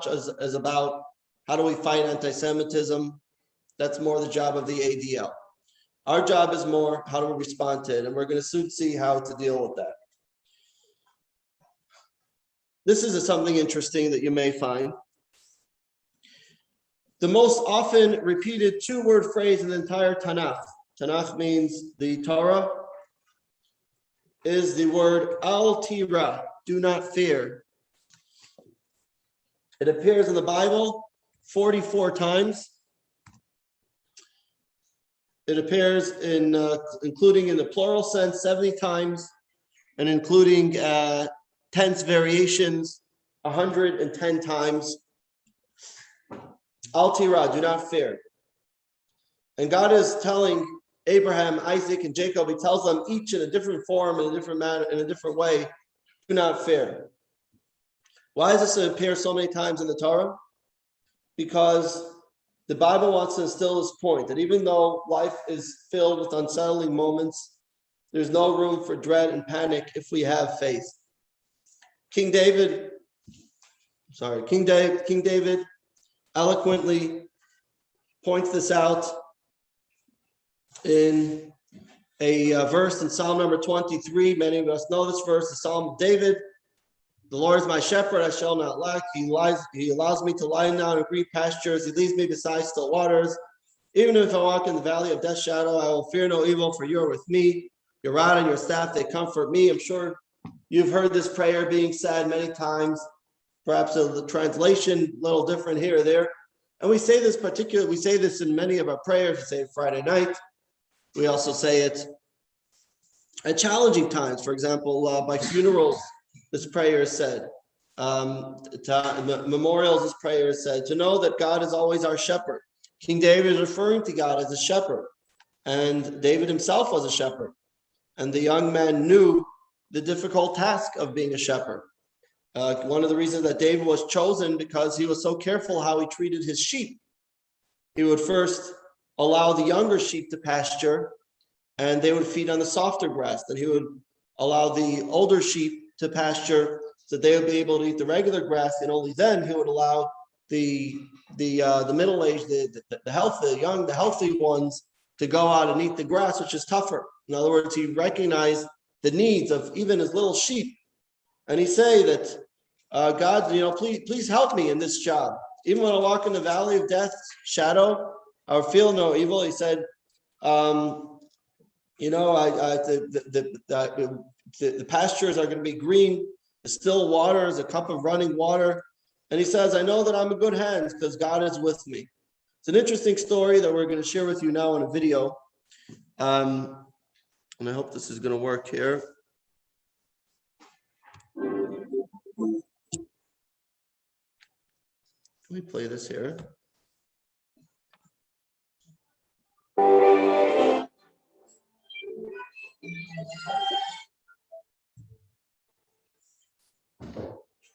as about how do we fight anti-Semitism. That's more the job of the ADL. Our job is more how do we respond to it, and we're going to soon see how to deal with that. This is something interesting that you may find. The most often repeated two-word phrase in the entire Tanakh, Tanakh means the Torah, is the word al tira, do not fear. It appears in the Bible 44 times. It appears in, including in the plural sense, 70 times, and including tense variations, 110 times. Al tira, do not fear. And God is telling Abraham, Isaac, and Jacob, he tells them each in a different form, in a different manner, in a different way, do not fear. Why does this appear so many times in the Torah? Because the Bible wants to instill this point that even though life is filled with unsettling moments, there's no room for dread and panic if we have faith. King David eloquently points this out in a verse in Psalm number 23. Many of us know this verse, the Psalm of David. The Lord is my shepherd, I shall not lack. He allows me to lie down in green pastures. He leads me beside still waters. Even if I walk in the valley of death's shadow, I will fear no evil, for you are with me. Your rod and your staff, they comfort me. I'm sure you've heard this prayer being said many times. Perhaps the translation a little different here or there. And we say this in many of our prayers. We say it Friday night. We also say it at challenging times. For example, by funerals, this prayer is said. Memorials, this prayer is said. To know that God is always our shepherd. King David is referring to God as a shepherd. And David himself was a shepherd. And the young man knew the difficult task of being a shepherd. One of the reasons that David was chosen because he was so careful how he treated his sheep. He would first allow the younger sheep to pasture, and they would feed on the softer grass. Then he would allow the older sheep to pasture, so they would be able to eat the regular grass, and only then he would allow the middle-aged, the healthy ones to go out and eat the grass, which is tougher. In other words, he recognized the needs of even his little sheep. And he say that, God, please help me in this job. Even when I walk in the valley of death's shadow, I will feel no evil. He said, the pastures are going to be green, the still waters, a cup of running water. And he says, I know that I'm in good hands because God is with me. It's an interesting story that we're going to share with you now in a video. And I hope this is going to work here. Let me play this here.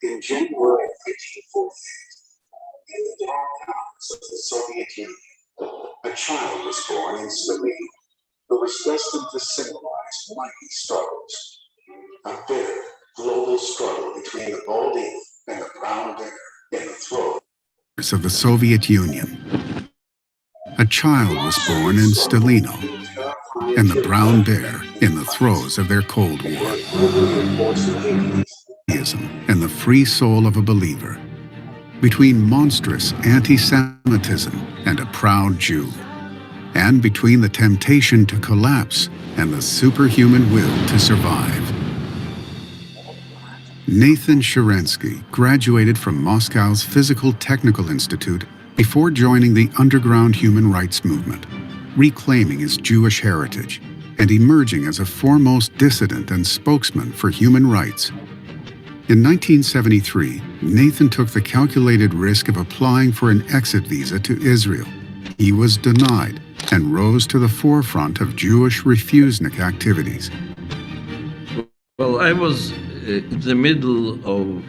In January 1948, in the dark hours of the Soviet Union, a child was born in Slovenia who was destined to symbolize mighty struggles. A bitter global struggle between the bald eagle and the brown bear in the throat of the Soviet Union. A child was born in Stalino, and the brown bear in the throes of their Cold War. And the free soul of a believer, between monstrous anti-Semitism and a proud Jew, and between the temptation to collapse and the superhuman will to survive. Nathan Sharansky graduated from Moscow's Physical Technical Institute before joining the underground human rights movement, reclaiming his Jewish heritage and emerging as a foremost dissident and spokesman for human rights. In 1973, Nathan took the calculated risk of applying for an exit visa to Israel. He was denied and rose to the forefront of Jewish refusnik activities. Well, I was in the middle of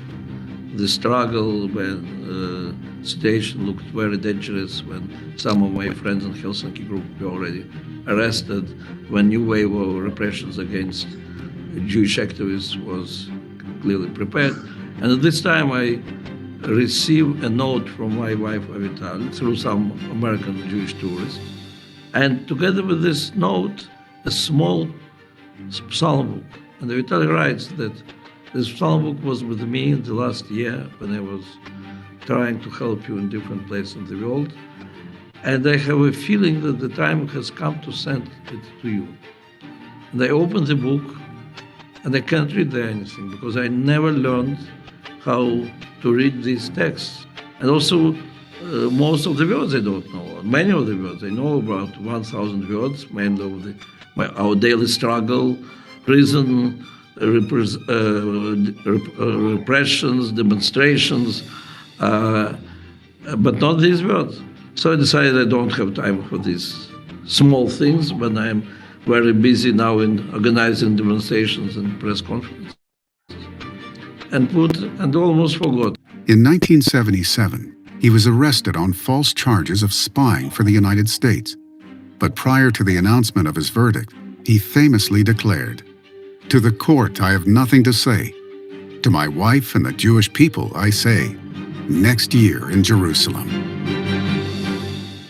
the struggle when the situation looked very dangerous, when some of my friends in Helsinki group were already arrested, when new wave of repressions against Jewish activists was clearly prepared. And at this time I received a note from my wife Avital through some American Jewish tourists. And together with this note, a small psalm book. And Avital writes that this psalm book was with me in the last year when I was trying to help you in different places in the world. And I have a feeling that the time has come to send it to you. And I opened the book, and I can't read there anything because I never learned how to read these texts. And also, most of the words I don't know. Many of the words I know, about 1,000 words, mainly of our daily struggle, prison, repressions, demonstrations, but not these words. So I decided I don't have time for these small things when I'm very busy now in organizing demonstrations and press conferences. And almost forgot. In 1977, he was arrested on false charges of spying for the United States. But prior to the announcement of his verdict, he famously declared, "To the court I have nothing to say. To my wife and the Jewish people I say, next year in Jerusalem."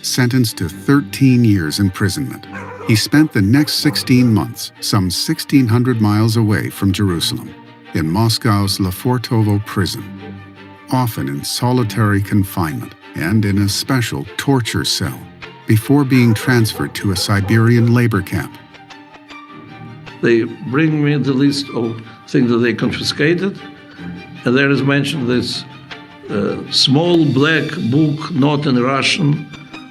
Sentenced to 13 years imprisonment, He spent the next 16 months, some 1,600 miles away from Jerusalem, in Moscow's Lefortovo prison, often in solitary confinement and in a special torture cell, before being transferred to a Siberian labor camp. They bring me the list of things that they confiscated, and there is mentioned this small black book, not in Russian,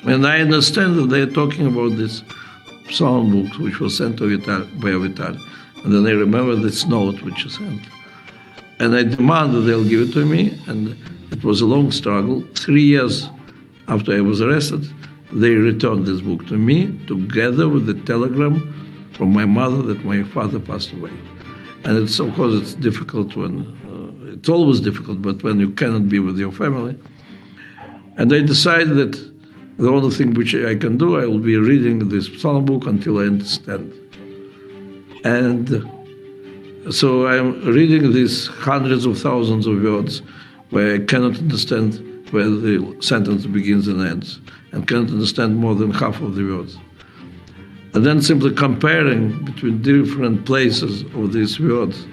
and I understand that they're talking about this psalm book, which was sent to by Vital, and then I remember this note which is sent. And I demanded they'll give it to me, and it was a long struggle. 3 years after I was arrested, they returned this book to me, together with the telegram from my mother that my father passed away. And it's, of course, it's difficult when, it's always difficult, but when you cannot be with your family. And I decided that the only thing which I can do, I will be reading this psalm book until I understand. And so I'm reading these hundreds of thousands of words where I cannot understand where the sentence begins and ends, and cannot understand more than half of the words. And then simply comparing between different places of these words,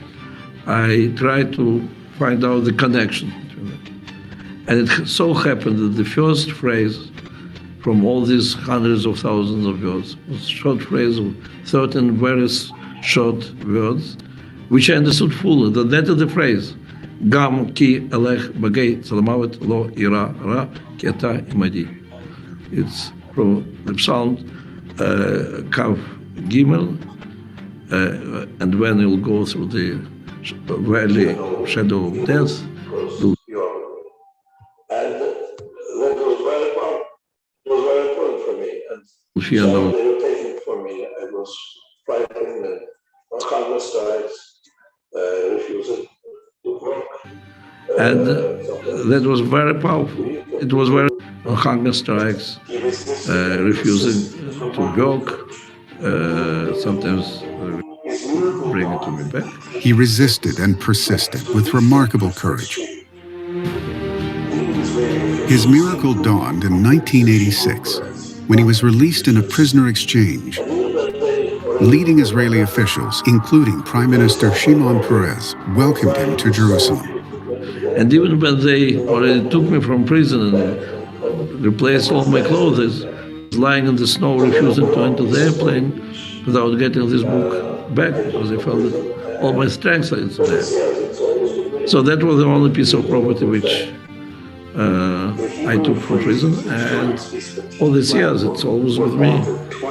I try to find out the connection between them. And it so happened that the first phrase from all these hundreds of thousands of words was a short phrase of 13 very short words, which I understood fully. That is the phrase, Gam ki elech bagay salamavet lo ira ra ki ata imadi. It's from the Psalm Kav Gimel, and when you'll go through the valley of shadow of death, and that was very important for me. And fear no. irritating for me. I was fighting the hunger strikes, refusing to work. And that was very powerful. It was very hunger strikes, refusing to work, sometimes bring it to me back. He resisted and persisted with remarkable courage. His miracle dawned in 1986, when he was released in a prisoner exchange. Leading Israeli officials, including Prime Minister Shimon Peres, welcomed him to Jerusalem. And even when they already took me from prison and replaced all my clothes, lying in the snow, refusing to enter the airplane without getting this book back, because I felt that all my strength is there. So that was the only piece of property which I took from prison, and all these years it's always with me,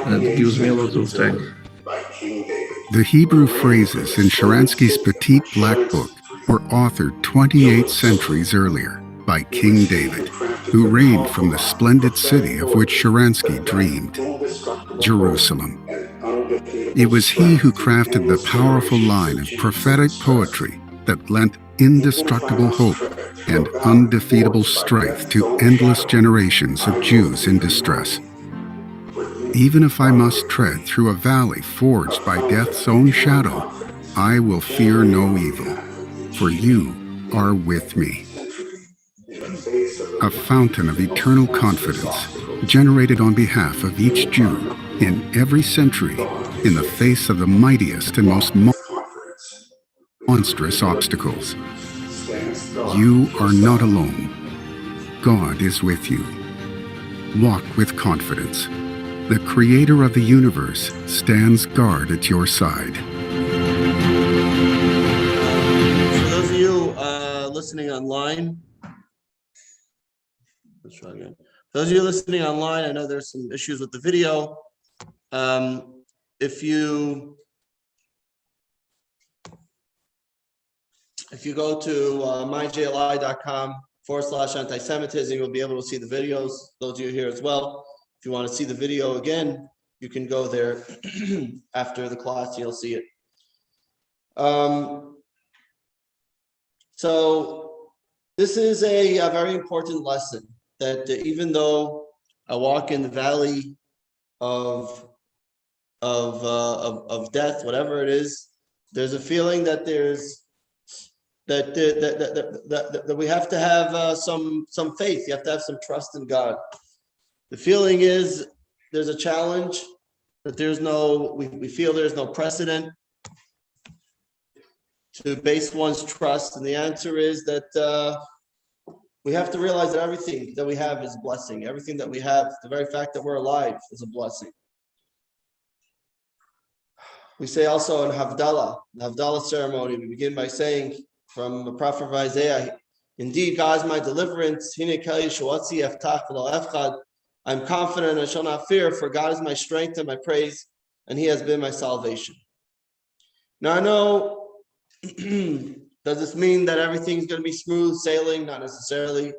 and it gives me a lot of strength. The Hebrew phrases in Sharansky's Petite Black Book were authored 28 centuries earlier by King David, who reigned from the splendid city of which Sharansky dreamed, Jerusalem. It was he who crafted the powerful line of prophetic poetry that lent indestructible hope and undefeatable strength to endless generations of Jews in distress. Even if I must tread through a valley forged by death's own shadow, I will fear no evil, for you are with me. A fountain of eternal confidence generated on behalf of each Jew in every century in the face of the mightiest and most monstrous obstacles. You are not alone. God is with you. Walk with confidence. The Creator of the universe stands guard at your side. For those of you listening online, let's try again. For those of you listening online, I know there's some issues with the video. If you go to myjli.com/antisemitism, you'll be able to see the videos. Those of you here as well. If you want to see the video again, you can go there after the class, you'll see it. So this is a very important lesson, that even though I walk in the valley of death, whatever it is, there's a feeling that that we have to have some faith. You have to have some trust in God. The feeling is there's a challenge, that we feel there's no precedent to base one's trust? And the answer is that we have to realize that everything that we have is a blessing. Everything that we have, the very fact that we're alive is a blessing. We say also in the Havdalah ceremony, we begin by saying from the prophet of Isaiah, indeed, God is my deliverance. I'm confident I shall not fear, for God is my strength and my praise, and he has been my salvation. Now I know, does this mean that everything's going to be smooth sailing? Not necessarily.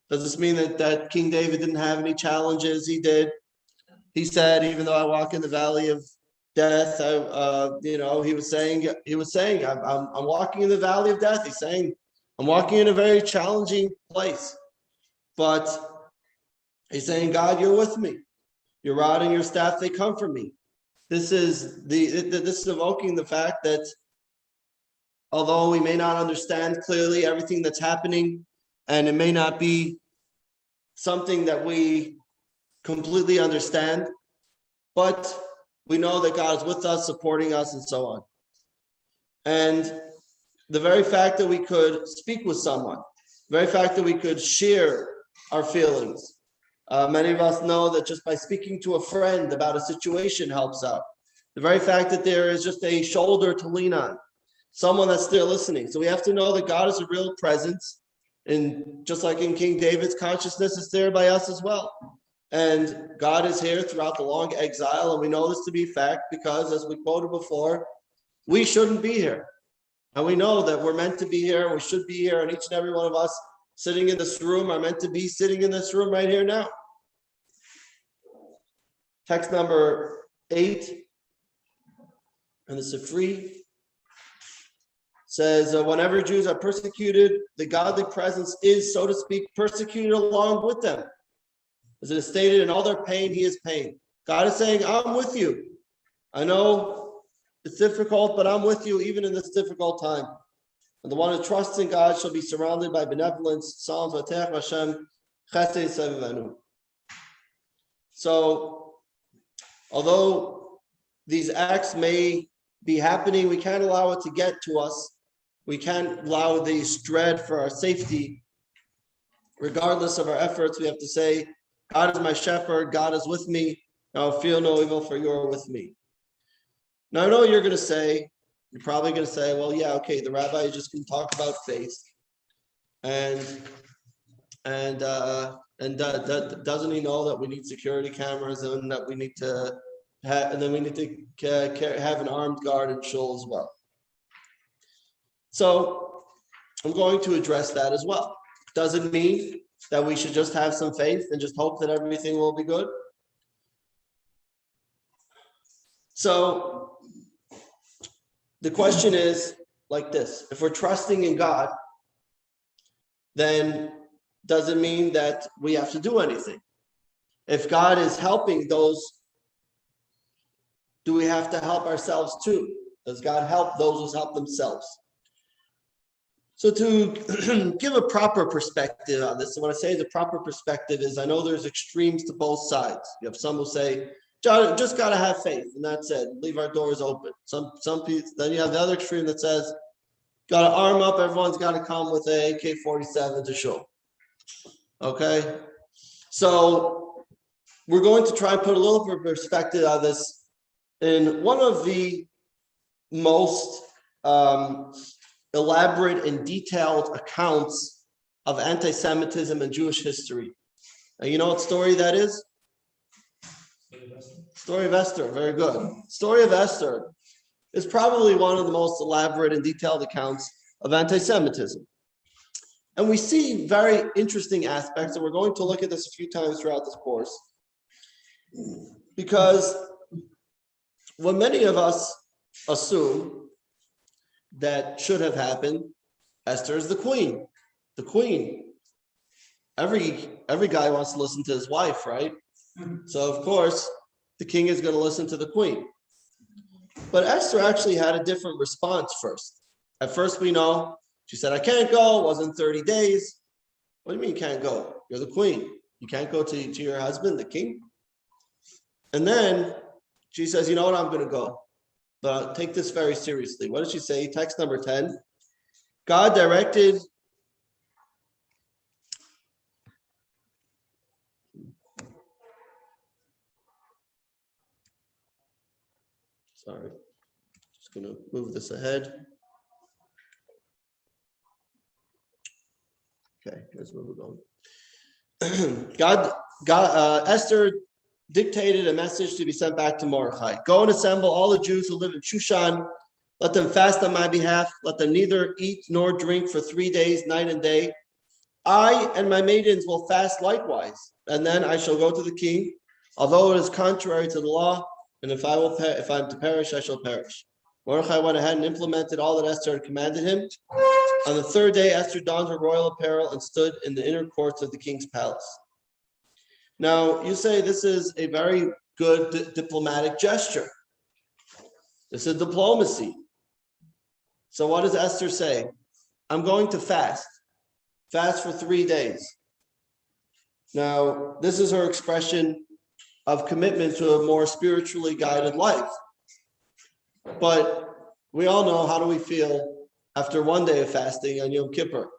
Does this mean that King David didn't have any challenges? He did. He said, even though I walk in the valley of death, he was saying, I'm walking in the valley of death. He's saying, I'm walking in a very challenging place, but he's saying, God, you're with me. Your rod and your staff, they comfort me. This is evoking the fact that although we may not understand clearly everything that's happening, and it may not be something that we completely understand, but we know that God is with us, supporting us, and so on. And the very fact that we could speak with someone, the very fact that we could share our feelings. Many of us know that just by speaking to a friend about a situation helps out. The very fact that there is just a shoulder to lean on, someone that's there listening. So we have to know that God is a real presence, and just like in King David's consciousness is there by us as well. And God is here throughout the long exile, and we know this to be fact because, as we quoted before, we shouldn't be here. And we know that we're meant to be here, we should be here, and each and every one of us sitting in this room are meant to be sitting in this room right here now. Text number 8 in the Sifri says, whenever Jews are persecuted, the godly presence is, so to speak, persecuted along with them. As it is stated, in all their pain, he is pain. God is saying, I'm with you. I know it's difficult, but I'm with you even in this difficult time. And the one who trusts in God shall be surrounded by benevolence. Psalms Vatech Hashem Chesed Sevenu. So, although these acts may be happening, we can't allow it to get to us. We can't allow this dread for our safety. Regardless of our efforts, we have to say, God is my shepherd, God is with me. Now I feel no evil, for you are with me. Now I know you're probably going to say, well, yeah, okay, the rabbi is just going to talk about faith. And doesn't he know that we need security cameras and that we need to have, and then we need to have an armed guard in shul as well. So I'm going to address that as well. Doesn't mean that we should just have some faith and just hope that everything will be good. So the question is like this: if we're trusting in God, then does it mean that we have to do anything? If God is helping those, do we have to help ourselves too? Does God help those who help themselves? So to give a proper perspective on this, and what I say the proper perspective is, I know there's extremes to both sides. You have some who say, just got to have faith, and that's it. Leave our doors open. Some people, then you have the other extreme that says, got to arm up. Everyone's got to come with a AK-47 to show. Okay, so we're going to try and put a little bit of perspective on this. In one of the most elaborate and detailed accounts of anti-Semitism and Jewish history. And you know what story that is? Story of Esther, very good. Story of Esther is probably one of the most elaborate and detailed accounts of anti-Semitism. And we see very interesting aspects, and we're going to look at this a few times throughout this course, because what many of us assume that should have happened, Esther is the queen. The queen. Every guy wants to listen to his wife, right? So of course, the king is going to listen to the queen. But Esther actually had a different response first. At first we know, she said, I can't go, it wasn't 30 days. What do you mean you can't go? You're the queen. You can't go to your husband, the king? And then she says, you know what, I'm going to go. But take this very seriously. What does she say? Text number 10. God directed sorry, just going to move this ahead. Okay, here's where we're going. Esther dictated a message to be sent back to Mordechai. Go and assemble all the Jews who live in Shushan. Let them fast on my behalf. Let them neither eat nor drink for 3 days, night and day. I and my maidens will fast likewise, and then I shall go to the king, although it is contrary to the law, and if I'm to perish, I shall perish. Mordechai went ahead and implemented all that Esther had commanded him. On the 3rd day, Esther donned her royal apparel and stood in the inner courts of the king's palace. Now, you say this is a very good diplomatic gesture. This is diplomacy. So what does Esther say? I'm going to fast. Fast for 3 days. Now, this is her expression of commitment to a more spiritually guided life. But we all know, how do we feel after 1 day of fasting on Yom Kippur?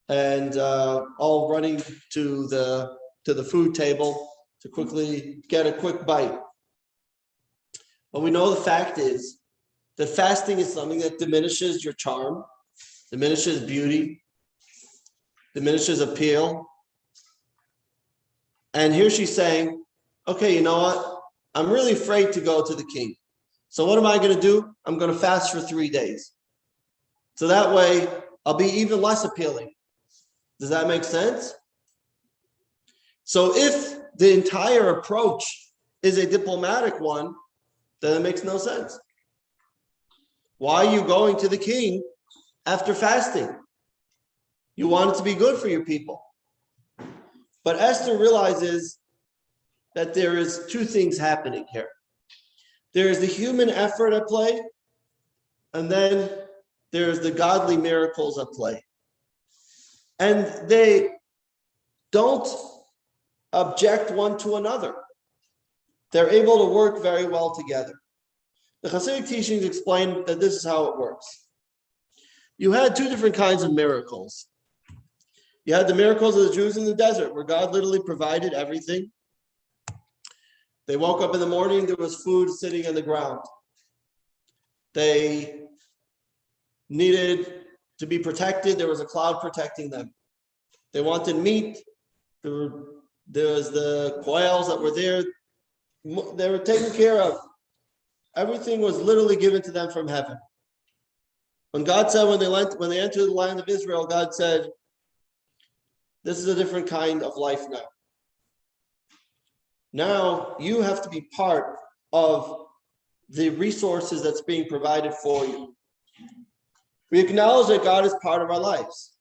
And all running to the food table to quickly get a quick bite. But we know the fact is that fasting is something that diminishes your charm, diminishes beauty, diminishes appeal. And here she's saying, okay, you know what? I'm really afraid to go to the king. So what am I going to do? I'm going to fast for 3 days. So that way I'll be even less appealing. Does that make sense? So if the entire approach is a diplomatic one, then it makes no sense. Why are you going to the king after fasting? You want it to be good for your people. But Esther realizes that there is 2 things happening here. There is the human effort at play, and then there's the godly miracles at play. And they don't object one to another. They're able to work very well together. The Hasidic teachings explain that this is how it works. You had 2 different kinds of miracles. You had the miracles of the Jews in the desert, where God literally provided everything. They woke up in the morning, there was food sitting on the ground. They needed to be protected, there was a cloud protecting them. They wanted meat, there was the quails that were there. They were taken care of. Everything was literally given to them from heaven. When God said, when they entered the land of Israel, God said, this is a different kind of life now. Now you have to be part of the resources that's being provided for you. We acknowledge that God is part of our lives,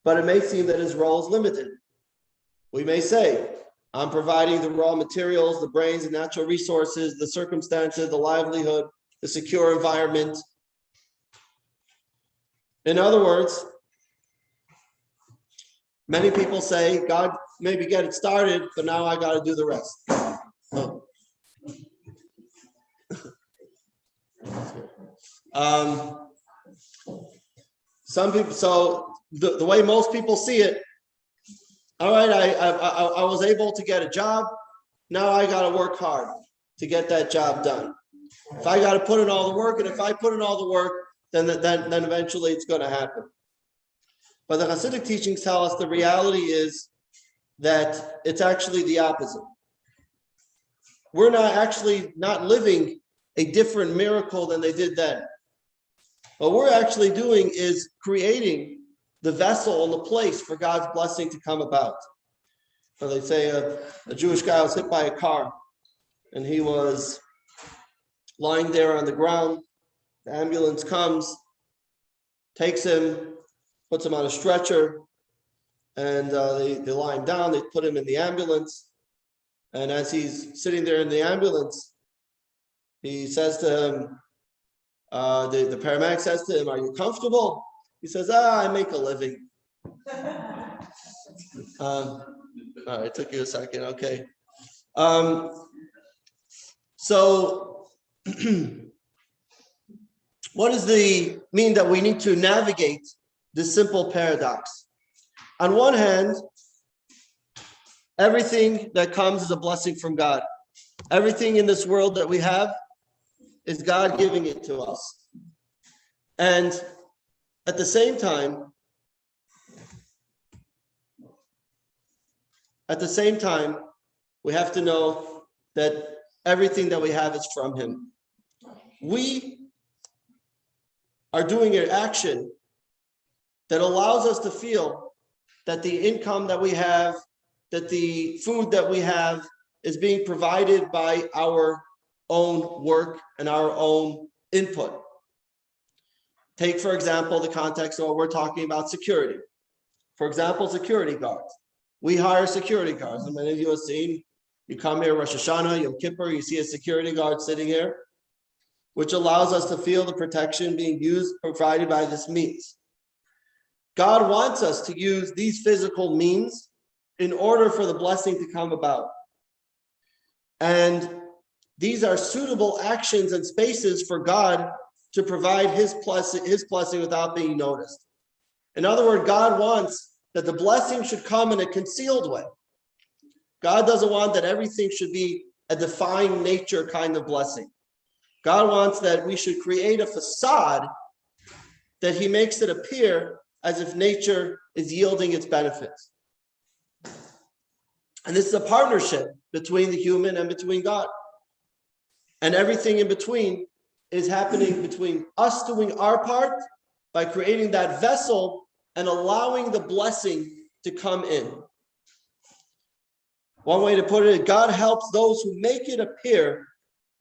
but it may seem that his role is limited. We may say, I'm providing the raw materials, the brains, the natural resources, the circumstances, the livelihood, the secure environment. In other words, many people say, God, maybe get it started, but now I got to do the rest. Oh. Some people, so the way most people see it, all right, I was able to get a job. Now I got to work hard to get that job done. If I got to put in all the work, and if I put in all the work, then eventually it's going to happen. But the Hasidic teachings tell us the reality is that it's actually the opposite. We're not living a different miracle than they did then. What we're actually doing is creating the vessel and the place for God's blessing to come about. So they say a Jewish guy was hit by a car and he was lying there on the ground. The ambulance comes, takes him, puts him on a stretcher, and they lie him down. They put him in the ambulance. And as he's sitting there in the ambulance, he says to him, the paramedic says to him, are you comfortable? He says, I make a living. All right, it took you a second. Okay. So what does the mean that we need to navigate this simple paradox? On one hand, everything that comes is a blessing from God. Everything in this world that we have is God giving it to us. And at the same time, we have to know that everything that we have is from Him. We are doing an action that allows us to feel that the income that we have, that the food that we have is being provided by our own work and our own input. Take, for example, the context of what we're talking about, security. For example, security guards. We hire security guards. And many of you have seen, you come here, Rosh Hashanah, Yom Kippur, you see a security guard sitting here, which allows us to feel the protection being used, provided by this means. God wants us to use these physical means in order for the blessing to come about. And these are suitable actions and spaces for God to provide his blessing without being noticed. In other words, God wants that the blessing should come in a concealed way. God doesn't want that everything should be a defined nature kind of blessing. God wants that we should create a facade that he makes it appear as if nature is yielding its benefits. And this is a partnership between the human and between God. And everything in between is happening between us doing our part by creating that vessel and allowing the blessing to come in. One way to put it, God helps those who make it appear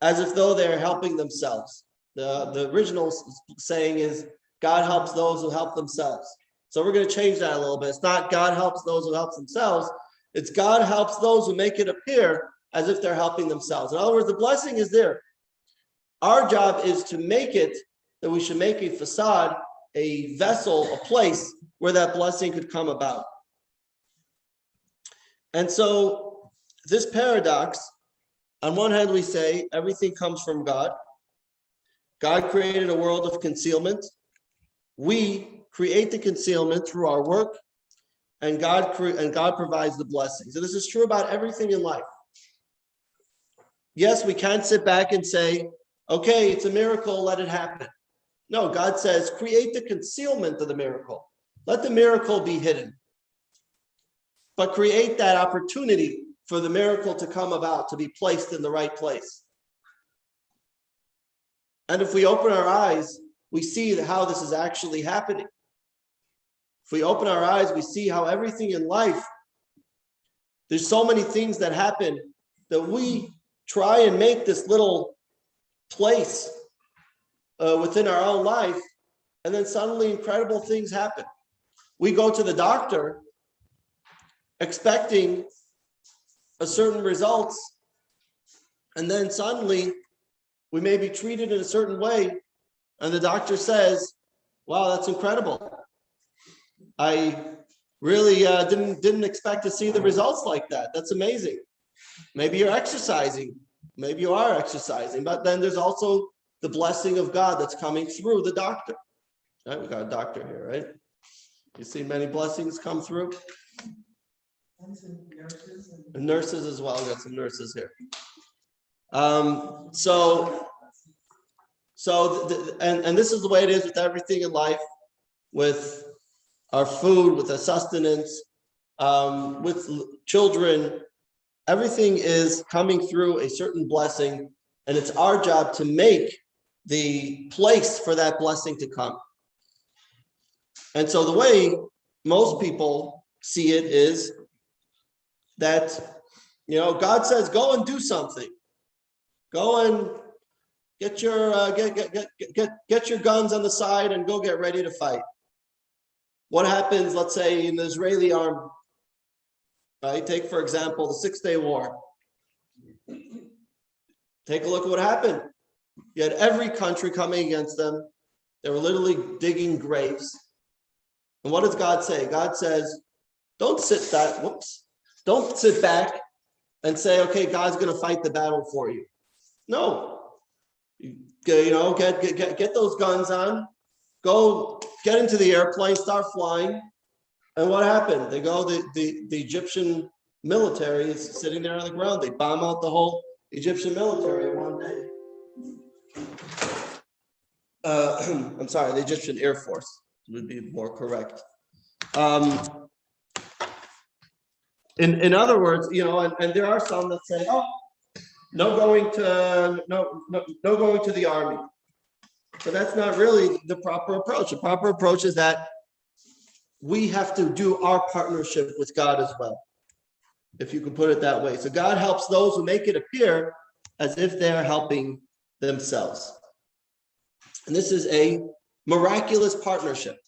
as if though they're helping themselves. The original saying is, God helps those who help themselves. So we're going to change that a little bit. It's not God helps those who help themselves. It's God helps those who make it appear as if they're helping themselves. In other words, the blessing is there. Our job is to make it that we should make a facade, a vessel, a place where that blessing could come about. And so this paradox, on one hand, we say everything comes from God. God created a world of concealment. We create the concealment through our work, and God provides the blessings. And this is true about everything in life. Yes, we can't sit back and say, okay, it's a miracle, let it happen. No, God says, create the concealment of the miracle. Let the miracle be hidden. But create that opportunity for the miracle to come about, to be placed in the right place. And if we open our eyes, we see how this is actually happening. If we open our eyes, we see how everything in life, there's so many things that happen that we try and make this little place within our own life, and then suddenly incredible things happen. We go to the doctor expecting a certain results, and then suddenly we may be treated in a certain way, and the doctor says, wow, that's incredible. I really didn't expect to see the results like that. That's amazing. Maybe you're exercising. Maybe you are exercising, but then there's also the blessing of God that's coming through the doctor. Right? We got a doctor here, right? You see many blessings come through? And nurses as well. We got some nurses here. And this is the way it is with everything in life, with our food, with our sustenance, with children. Everything is coming through a certain blessing, and it's our job to make the place for that blessing to come. And so the way most people see it is that, God says, go and do something. Go and get your get your guns on the side and go get ready to fight. What happens, let's say, in the Israeli army? Right? Take, for example, the 6-Day War. Take a look at what happened. You had every country coming against them. They were literally digging graves. And what does God say? God says, don't sit back and say, okay, God's going to fight the battle for you. No, get those guns on, go get into the airplane, start flying. And what happened? They go, the Egyptian military is sitting there on the ground. They bomb out the whole Egyptian military in one day. I'm sorry, the Egyptian Air Force would be more correct. In other words, and there are some that say, oh, no going to the army. But that's not really the proper approach. The proper approach is that we have to do our partnership with God as well, if you can put it that way. So God helps those who make it appear as if they're helping themselves. And this is a miraculous partnership.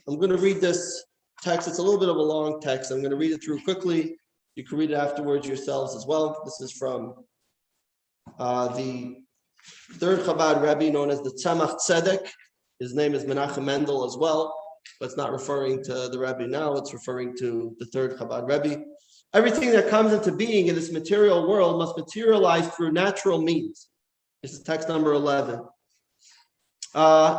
I'm going to read this text. It's a little bit of a long text. I'm going to read it through quickly. You can read it afterwards yourselves as well. This is from the third Chabad Rebbe known as the Tzemach Tzedek. His name is Menachem Mendel as well, but it's not referring to the Rebbe now. It's referring to the third Chabad Rebbe. Everything that comes into being in this material world must materialize through natural means. This is text number 11.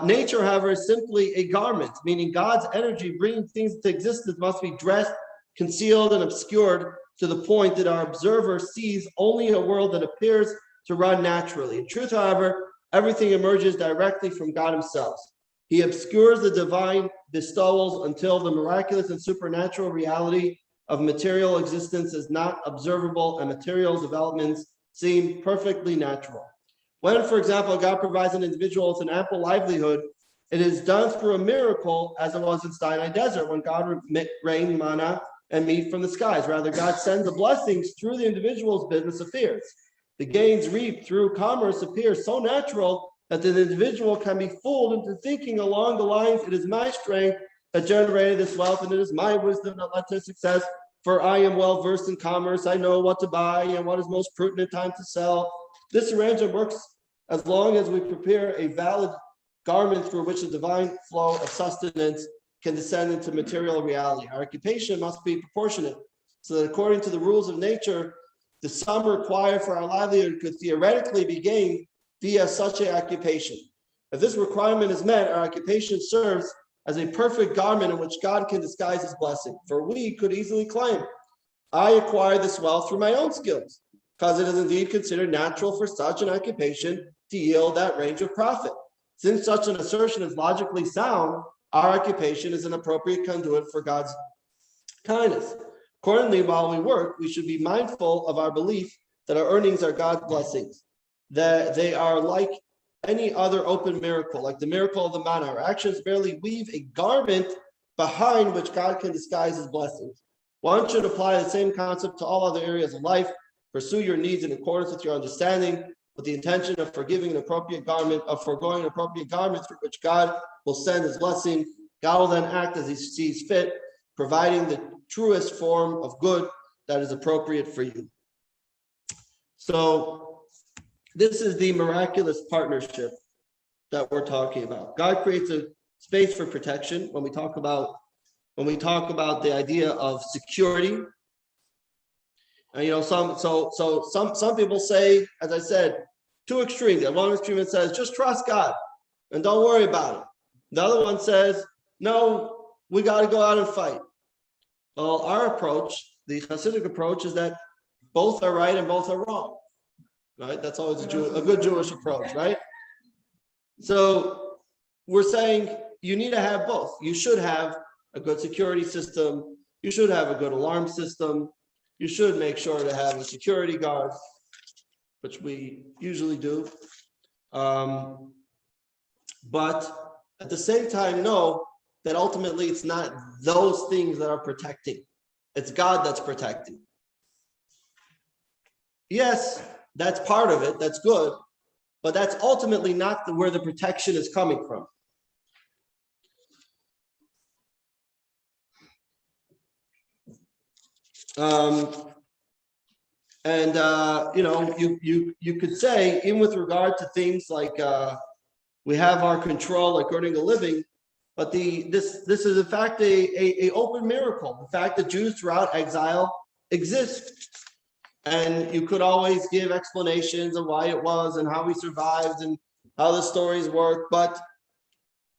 Nature, however, is simply a garment, meaning God's energy bringing things into existence must be dressed, concealed, and obscured to the point that our observer sees only a world that appears to run naturally. In truth, however, everything emerges directly from God himself. He obscures the divine bestowals until the miraculous and supernatural reality of material existence is not observable and material developments seem perfectly natural. When, for example, God provides an individual with an ample livelihood, it is done through a miracle, as it was in Sinai Desert when God rained manna and meat from the skies. Rather, God sends the blessings through the individual's business affairs. The gains reaped through commerce appear so natural that the individual can be fooled into thinking along the lines, it is my strength that generated this wealth, and it is my wisdom that led to success, for I am well versed in commerce. I know what to buy and what is most prudent in time to sell. This arrangement works as long as we prepare a valid garment through which the divine flow of sustenance can descend into material reality. Our occupation must be proportionate, so that according to the rules of nature, the sum required for our livelihood could theoretically be gained via such an occupation. If this requirement is met, our occupation serves as a perfect garment in which God can disguise his blessing. For we could easily claim, I acquired this wealth through my own skills, because it is indeed considered natural for such an occupation to yield that range of profit. Since such an assertion is logically sound, our occupation is an appropriate conduit for God's kindness. Accordingly, while we work, we should be mindful of our belief that our earnings are God's blessings, that they are like any other open miracle, like the miracle of the manna. Our actions merely weave a garment behind which God can disguise his blessings. One should apply the same concept to all other areas of life. Pursue your needs in accordance with your understanding, with the intention of foregoing an appropriate garment through which God will send his blessing. God will then act as he sees fit, providing the truest form of good that is appropriate for you. So this is the miraculous partnership that we're talking about. God creates a space for protection. When we talk about the idea of security, and some people say, as I said, two extremes. The one extreme that says just trust God and don't worry about it. The other one says, no, we got to go out and fight. Well, our approach, the Hasidic approach, is that both are right and both are wrong. Right? That's always a good Jewish approach, right? So we're saying you need to have both. You should have a good security system. You should have a good alarm system. You should make sure to have a security guard, which we usually do. But at the same time, know that ultimately it's not those things that are protecting. It's God that's protecting. Yes, that's part of it. That's good. But that's ultimately not where the protection is coming from. You could say, even with regard to things like we have our control, like earning a living, But this is in fact a open miracle. The fact that Jews throughout exile exist. And you could always give explanations of why it was and how we survived and how the stories work. But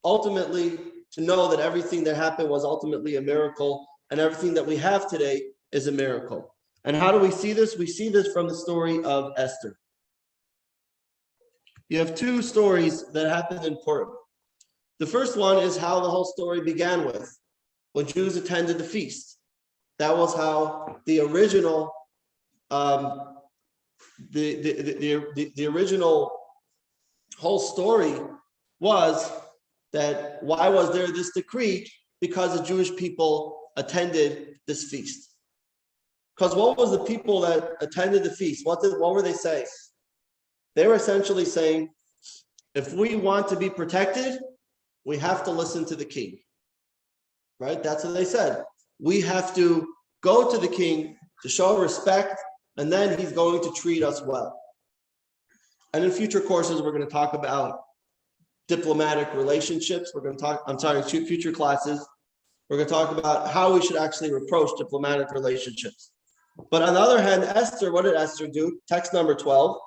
ultimately, to know that everything that happened was ultimately a miracle, and everything that we have today is a miracle. And how do we see this? We see this from the story of Esther. You have two stories that happened in Purim. The first one is how the whole story began with, when Jews attended the feast. That was how the original, the original whole story was. That why was there this decree? Because the Jewish people attended this feast. Because what was the people that attended the feast? What were they saying? They were essentially saying, if we want to be protected, we have to listen to the king. Right? That's what they said. We have to go to the king to show respect, and then he's going to treat us well. And in future courses, we're going to talk about diplomatic relationships. We're going to talk, future classes, we're going to talk about how we should actually approach diplomatic relationships. But on the other hand, Esther, what did Esther do? Text number 12.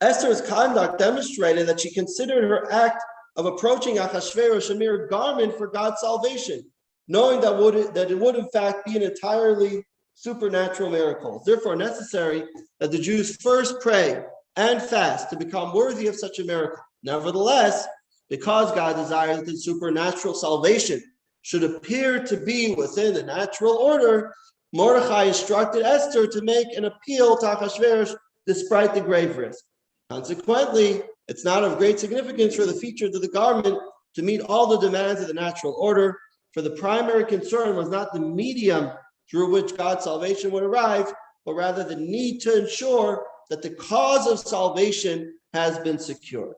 Esther's conduct demonstrated that she considered her act of approaching Achashverosh a mere garment for God's salvation, knowing that it would in fact be an entirely supernatural miracle. It's therefore necessary that the Jews first pray and fast to become worthy of such a miracle. Nevertheless, because God desires that the supernatural salvation should appear to be within the natural order, Mordechai instructed Esther to make an appeal to Achashverosh despite the grave risk. Consequently, it's not of great significance for the features of the garment to meet all the demands of the natural order, for the primary concern was not the medium through which God's salvation would arrive, but rather the need to ensure that the cause of salvation has been secured.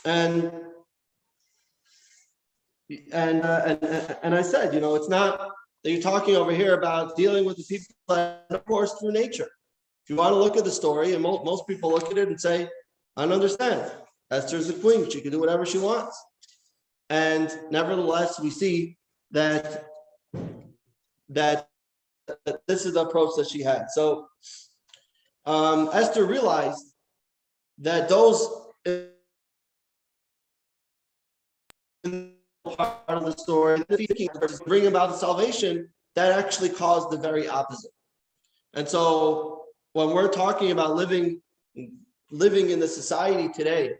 And I said, it's not that you're talking over here about dealing with the people, of course, through nature. If you want to look at the story, and most people look at it and say, I don't understand. Esther's a queen; she can do whatever she wants. And nevertheless, we see that this is the approach that she had. So Esther realized that those part of the story bring about the salvation that actually caused the very opposite. And so when we're talking about living in the society today,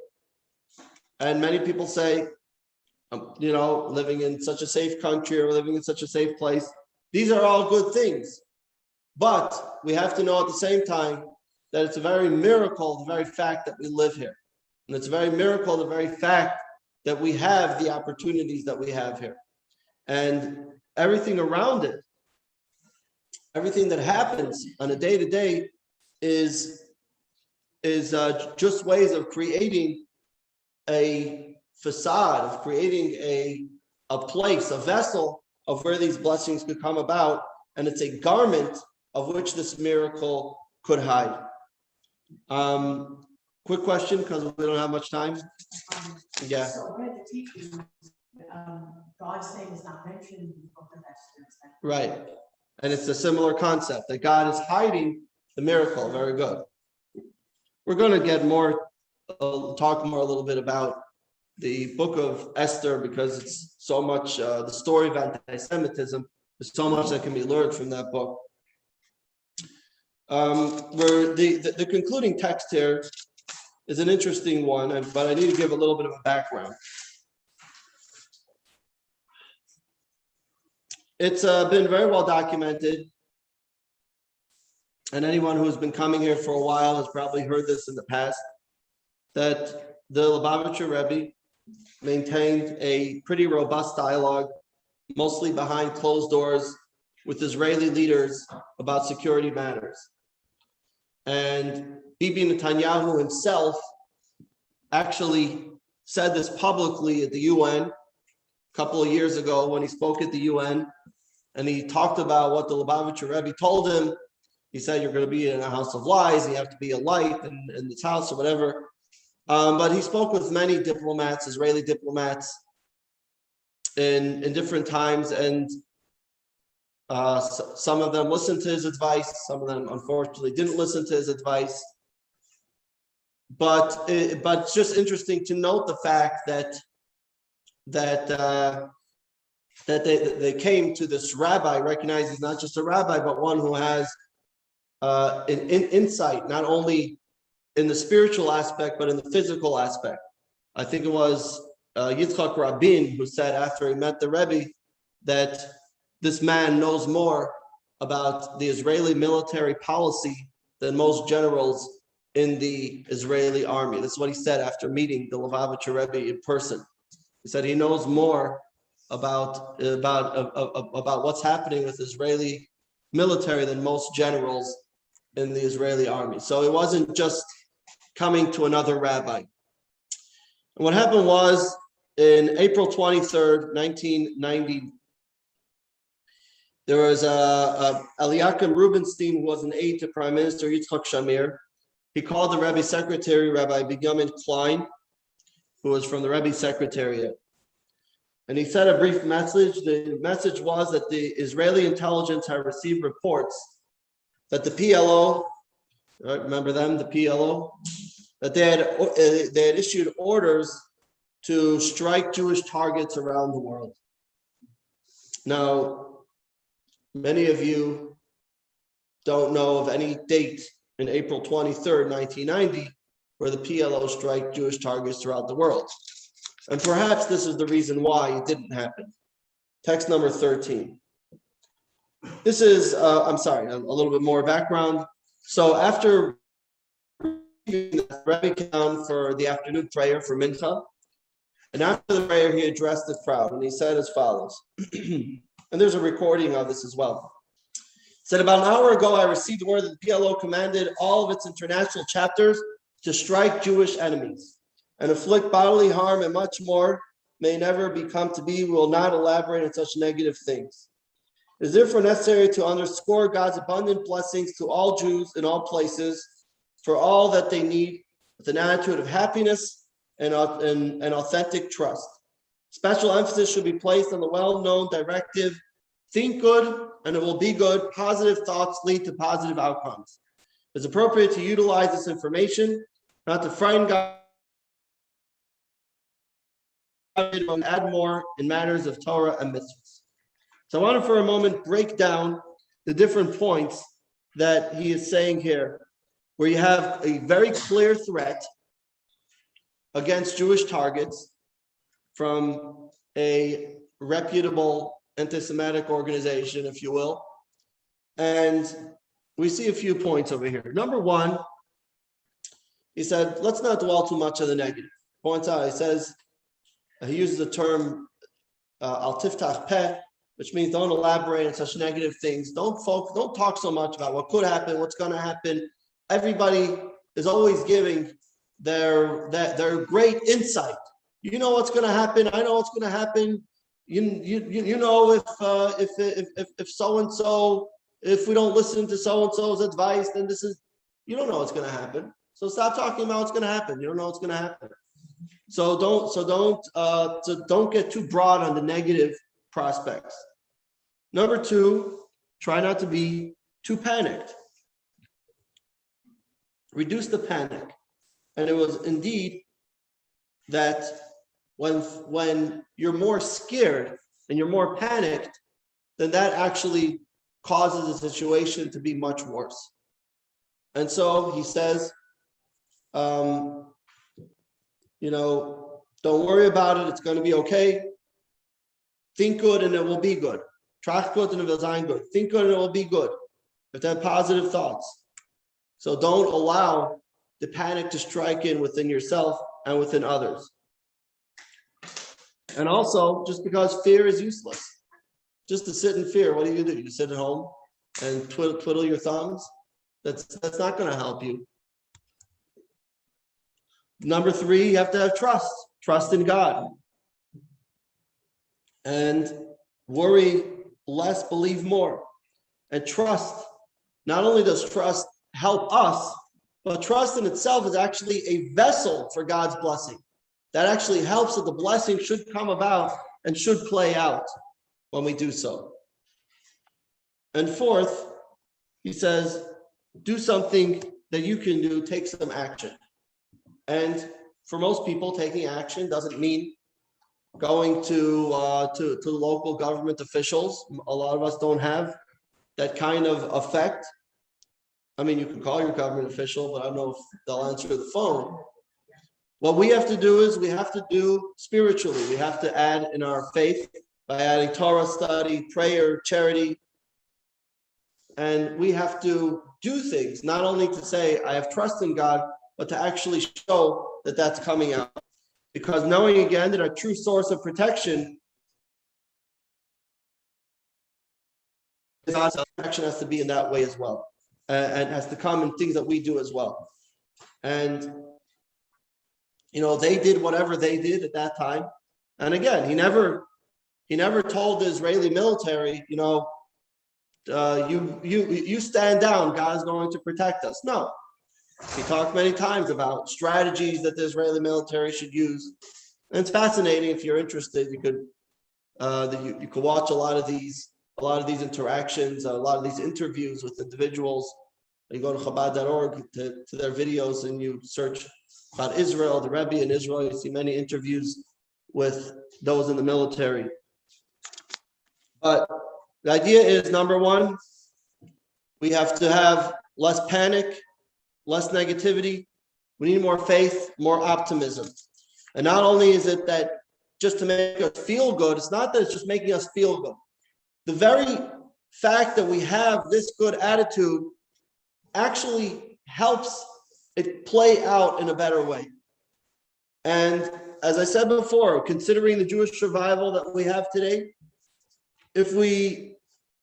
and many people say, living in such a safe country or living in such a safe place, these are all good things. But we have to know at the same time that it's a very miracle, the very fact that we live here. And it's a very miracle, the very fact that we have the opportunities that we have here. And everything around it, everything that happens on a day-to-day is just ways of creating a facade, of creating a place, a vessel of where these blessings could come about. And it's a garment of which this miracle could hide. Quick question, because we don't have much time. Yeah. So one of the teachings, God's name is not mentioned in the book of Esther. Right. And it's a similar concept that God is hiding the miracle. Very good. We're going to get talk more a little bit about the book of Esther, because it's so much the story of anti-Semitism. There's so much that can be learned from that book. Where the concluding text here is an interesting one, but I need to give a little bit of a background. It's been very well documented, and anyone who's been coming here for a while has probably heard this in the past, that the Lubavitcher Rebbe maintained a pretty robust dialogue, mostly behind closed doors, with Israeli leaders about security matters. And Bibi Netanyahu himself actually said this publicly at the UN a couple of years ago when he spoke at the UN, and he talked about what the Lubavitcher Rebbe told him. He said, you're going to be in a house of lies, and you have to be a light in this house or whatever. But he spoke with many diplomats, Israeli diplomats, in different times, and some of them listened to his advice. Some of them, unfortunately, didn't listen to his advice. But it's just interesting to note the fact that they came to this rabbi, recognized he's not just a rabbi, but one who has an insight, not only in the spiritual aspect, but in the physical aspect. I think it was Yitzchak Rabin who said after he met the Rebbe that this man knows more about the Israeli military policy than most generals in the Israeli army. That's what he said after meeting the Lubavitcher Rebbe in person. He said he knows more about what's happening with Israeli military than most generals in the Israeli army. So it wasn't just coming to another rabbi. And what happened was in April 23rd, 1990, there was Eliakim Rubinstein, who was an aide to Prime Minister Yitzchak Shamir. He called the Rebbe secretary, Rabbi Binyamin Klein, who was from the Rebbe Secretariat. And he said a brief message. The message was that the Israeli intelligence had received reports that the PLO, remember them, the PLO, that they had issued orders to strike Jewish targets around the world. Now, many of you don't know of any date in April 23rd, 1990, where the PLO strike Jewish targets throughout the world. And perhaps this is the reason why it didn't happen. Text number 13. This is, I'm sorry, a little bit more background. So after the Rebbe came down for the afternoon prayer for Mincha, and after the prayer, he addressed the crowd, and he said as follows, and there's a recording of this as well. He said, about an hour ago, I received word that the PLO commanded all of its international chapters to strike Jewish enemies and inflict bodily harm, and much more may never become to be. We will not elaborate on such negative things. It is therefore necessary to underscore God's abundant blessings to all Jews in all places for all that they need, with an attitude of happiness and authentic trust. Special emphasis should be placed on the well-known directive, think good and it will be good. Positive thoughts lead to positive outcomes. It's appropriate to utilize this information, not to frighten God, and add more in matters of Torah and mitzvahs. So I want to for a moment break down the different points that he is saying here, where you have a very clear threat against Jewish targets from a reputable anti-Semitic organization, if you will. And we see a few points over here. Number one, he said, let's not dwell too much on the negative. Points out, he says, he uses the term al tiftach peh, which means don't elaborate on such negative things. Don't talk so much about what could happen, what's going to happen. Everybody is always giving their great insight. You know what's going to happen. I know what's going to happen. You know if so and so, if we don't listen to so and so's advice, then this is, you don't know what's going to happen. So stop talking about what's going to happen. You don't know what's going to happen. So don't get too broad on the negative prospects. Number two, try not to be too panicked. Reduce the panic. And it was indeed that when you're more scared and you're more panicked, then that actually causes the situation to be much worse. And so he says, don't worry about it. It's going to be okay. Think good and it will be good. Trach gut and it will sein good. Think good and it will be good. You have to have positive thoughts. So don't allow the panic to strike in within yourself and within others. And also, just because fear is useless, just to sit in fear, what do? You sit at home and twiddle your thumbs? That's not going to help you. Number three, you have to have trust in God. And worry less, believe more. And trust, not only does trust help us, But trust in itself is actually a vessel for God's blessing. That actually helps that the blessing should come about and should play out when we do so. And fourth, he says, do something that you can do, take some action. And for most people, taking action doesn't mean going to local government officials. A lot of us don't have that kind of effect. I mean, you can call your government official, but I don't know if they'll answer the phone. What we have to do is we have to do spiritually. We have to add in our faith by adding Torah study, prayer, charity. And we have to do things, not only to say, I have trust in God, but to actually show that that's coming out. Because knowing again that our true source of protection, God's protection has to be in that way as well. And has to come in things that we do as well. And, they did whatever they did at that time. And again, he never told the Israeli military, you stand down, God is going to protect us. No. He talked many times about strategies that the Israeli military should use. And it's fascinating. If you're interested, you could watch a lot of these interactions, a lot of these interviews with individuals. You go to Chabad.org to their videos and you search about Israel, the Rebbe in Israel. You see many interviews with those in the military. But the idea is, number one, we have to have less panic, less negativity. We need more faith, more optimism. And not only is it that just to make us feel good, it's not that it's just making us feel good. The very fact that we have this good attitude actually helps it play out in a better way. And as I said before, considering the Jewish survival that we have today, if we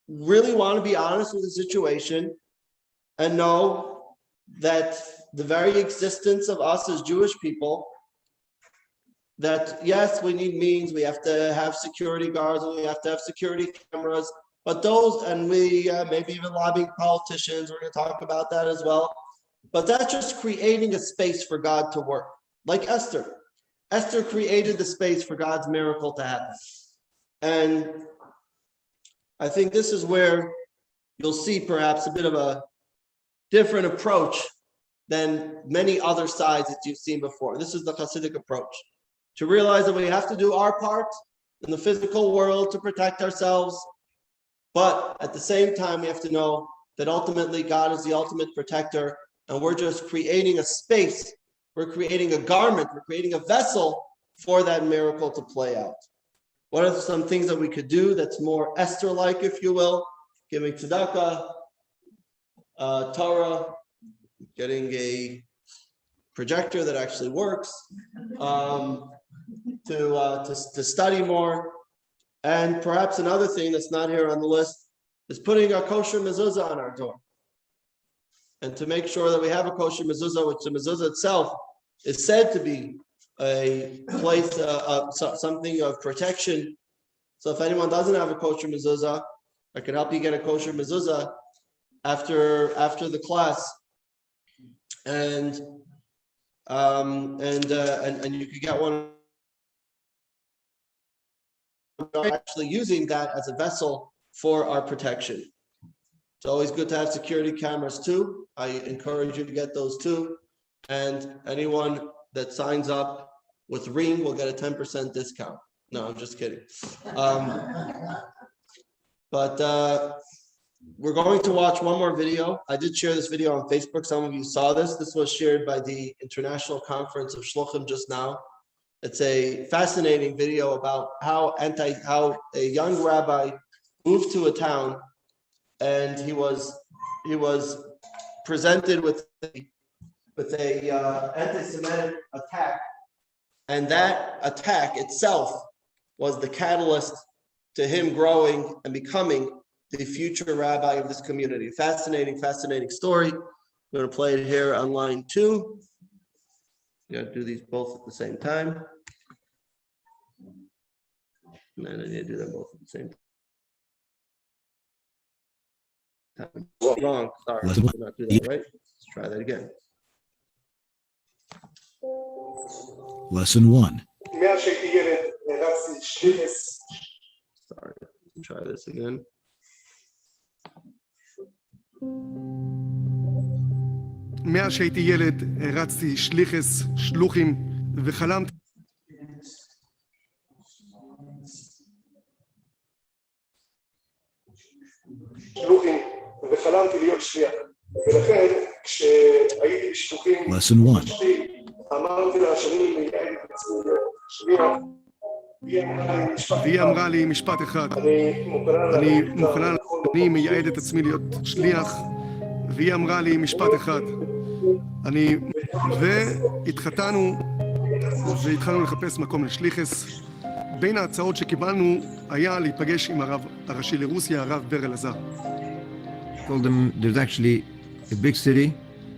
really want to be honest with the situation and know that the very existence of us as Jewish people, that yes, we need means, we have to have security guards, and we have to have security cameras, but those, and we maybe even lobbying politicians, we're going to talk about that as well, but that's just creating a space for God to work, like Esther. Esther created the space for God's miracle to happen. And I think this is where you'll see perhaps a bit of a different approach than many other sides that you've seen before. This is the Hasidic approach, to realize that we have to do our part in the physical world to protect ourselves, but at the same time, we have to know that ultimately God is the ultimate protector, and we're just creating a space, we're creating a garment, we're creating a vessel for that miracle to play out. What are some things that we could do that's more Esther-like, if you will? Giving tzedakah, Torah, getting a projector that actually works, to study more. And perhaps another thing that's not here on the list is putting a kosher mezuzah on our door. And to make sure that we have a kosher mezuzah, which the mezuzah itself is said to be a place of something of protection. So if anyone doesn't have a kosher mezuzah, I can help you get a kosher mezuzah after the class, and you could get one. Actually using that as a vessel for our protection. It's always good to have security cameras too. I encourage you to get those too. And anyone that signs up with Ring will get a 10% discount. No, I'm just kidding. But we're going to watch one more video. I did share this video on Facebook. Some of you saw this. This was shared by the International Conference of Shluchim just now. It's a fascinating video about how a young rabbi moved to a town, and he was presented with a anti-Semitic attack, and that attack itself was the catalyst to him growing and becoming the future rabbi of this community. Fascinating story. I'm going to play it here on line 2. You got to do these both at the same time. And then I need to do them both at the same time. Wrong. Sorry. I did not do that, right? Let's try that again. Lesson 1. מאז שהייתי ילד הרצתי שליחס. Sorry, try this again. מאז שהייתי ילד הרצתי שליחס, שלוחים, וחלמתי להיות שליח. ולכן כשהייתי בשלוחים, Lesson 1. אמרתי לה שאני מייעד את עצמי להיות שליח. והיא אמרה לי משפט אחד, אני מייעד את עצמי להיות שליח, והיא אמרה לי משפט אחד, והתחתנו והתחלנו לחפש מקום לשליחס. בין ההצעות שקיבלנו היה להיפגש עם הרב הראשי לרוסיה, הרב בר אלעזר. Told them there's actually a big city,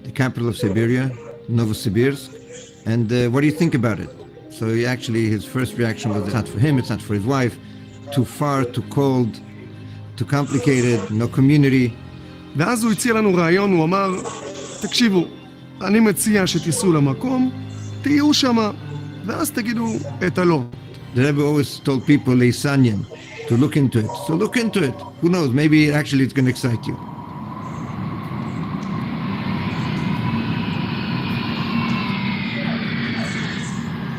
the capital of Siberia, Novosibirsk, and what do you think about it? So his first reaction was it's not for him, it's not for his wife, too far, too cold, too complicated, no community. ואז הוא הציע לנו רעיון, הוא אמר, תקשיבו, אני מציע שתיסעו למקום, תהיו שמה, ואז תגידו את הלא. The Rebbe always told people, Leisanyan, to look into it. So look into it. Who knows, maybe actually it's going to excite you.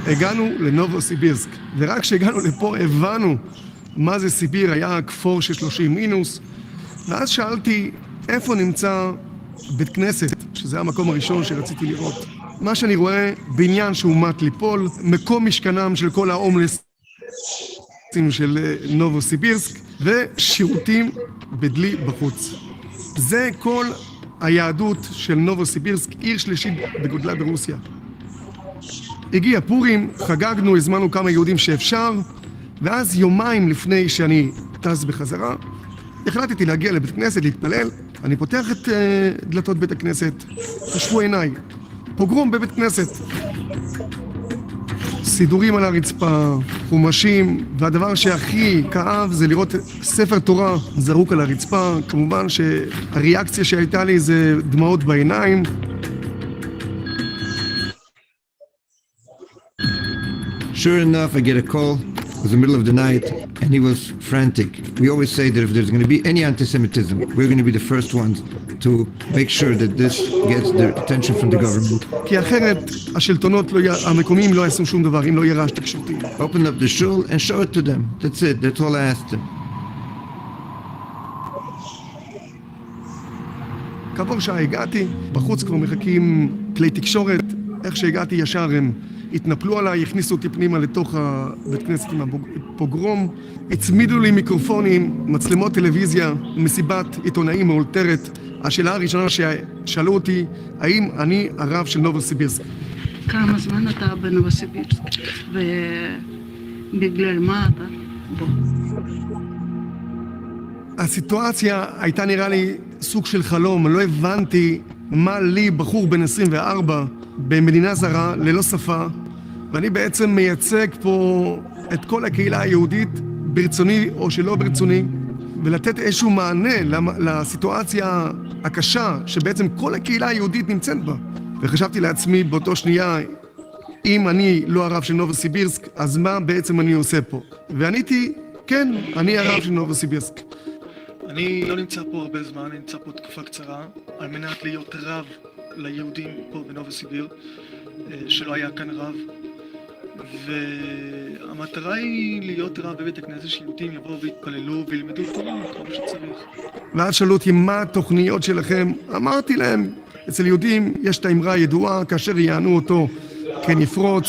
הגענו לנובוסיבירסק, ורק כשהגענו לפה הבנו מה זה סיביר, היה כפור של 30 מינוס, ואז שאלתי איפה נמצא בית כנסת, שזה המקום הראשון שרציתי לראות. מה שאני רואה, בניין שהוא מת ליפול, מקום משכנם של כל ההומלסים של נובוסיבירסק, ושירותים בדלי בחוץ. זה כל היהדות של נובוסיבירסק, עיר שלישית בגודלה ברוסיה. הגיע פורים, חגגנו, הזמנו כמה יהודים שאפשר, ואז יומיים לפני שאני טס בחזרה, החלטתי להגיע לבית כנסת, להתפלל. אני פותח את דלתות בית הכנסת, חשבו עיניי, פוגרום בבית כנסת. סידורים על הרצפה, חומשים, והדבר שהכי כאב זה לראות ספר תורה זרוק על הרצפה. כמובן שהריאקציה שהייתה לי זה דמעות בעיניים. Sure enough, I get a call. It was the middle of the night, and he was frantic. We always say that if there's going to be any anti-Semitism, we're going to be the first ones to make sure that this gets their attention from the government. כי אחרת השלטונות המקומיים לא יעשו שום דבר אם לא יהיה רעש תקשורתי. Open up the shul and show it to them. That's it. That's all I asked them. כעבור שעה הגעתי, בחוץ כבר מחכים כלי תקשורת. איך שהגעתי ישר הם התנפלו עליי, הכניסו אותי פנימה לתוך הבית כנסת עם הפוגרום, הצמידו לי מיקרופונים, מצלמות טלוויזיה, מסיבת עיתונאים מאולתרת. השאלה הראשונה ששאלו אותי, האם אני הרב של נובוסיבירסק? כמה זמן אתה בנובוסיבירסק? ובגלל מה אתה בו? הסיטואציה הייתה נראה לי סוג של חלום, לא הבנתי מה לי, בחור בן 24, במדינה זרה, ללא שפה, ואני בעצם מייצג פה את כל הקהילה היהודית, ברצוני או שלא ברצוני, ולתת איזשהו מענה לסיטואציה הקשה שבעצם כל הקהילה היהודית נמצאת בה. וחשבתי לעצמי באותו שנייה, אם אני לא הרב של נובוסיבירסק, אז מה בעצם אני עושה פה? ועניתי, כן, אני הרב של נובוסיבירסק. אני לא נמצא פה הרבה זמן, אני נמצא פה תקופה קצרה, על מנת להיות רב ליהודים פה בנובוסיביר, שלא היה כאן רב. והמטרה היא להיות רב בבית הכנסת, שיהודים יבואו ויתפללו וילמדו תורה כמו שצריך. ואז שאלו אותי מה התוכניות שלכם, אמרתי להם, אצל יהודים יש את האמרה הידועה, כאשר יענו אותו כן יפרוץ.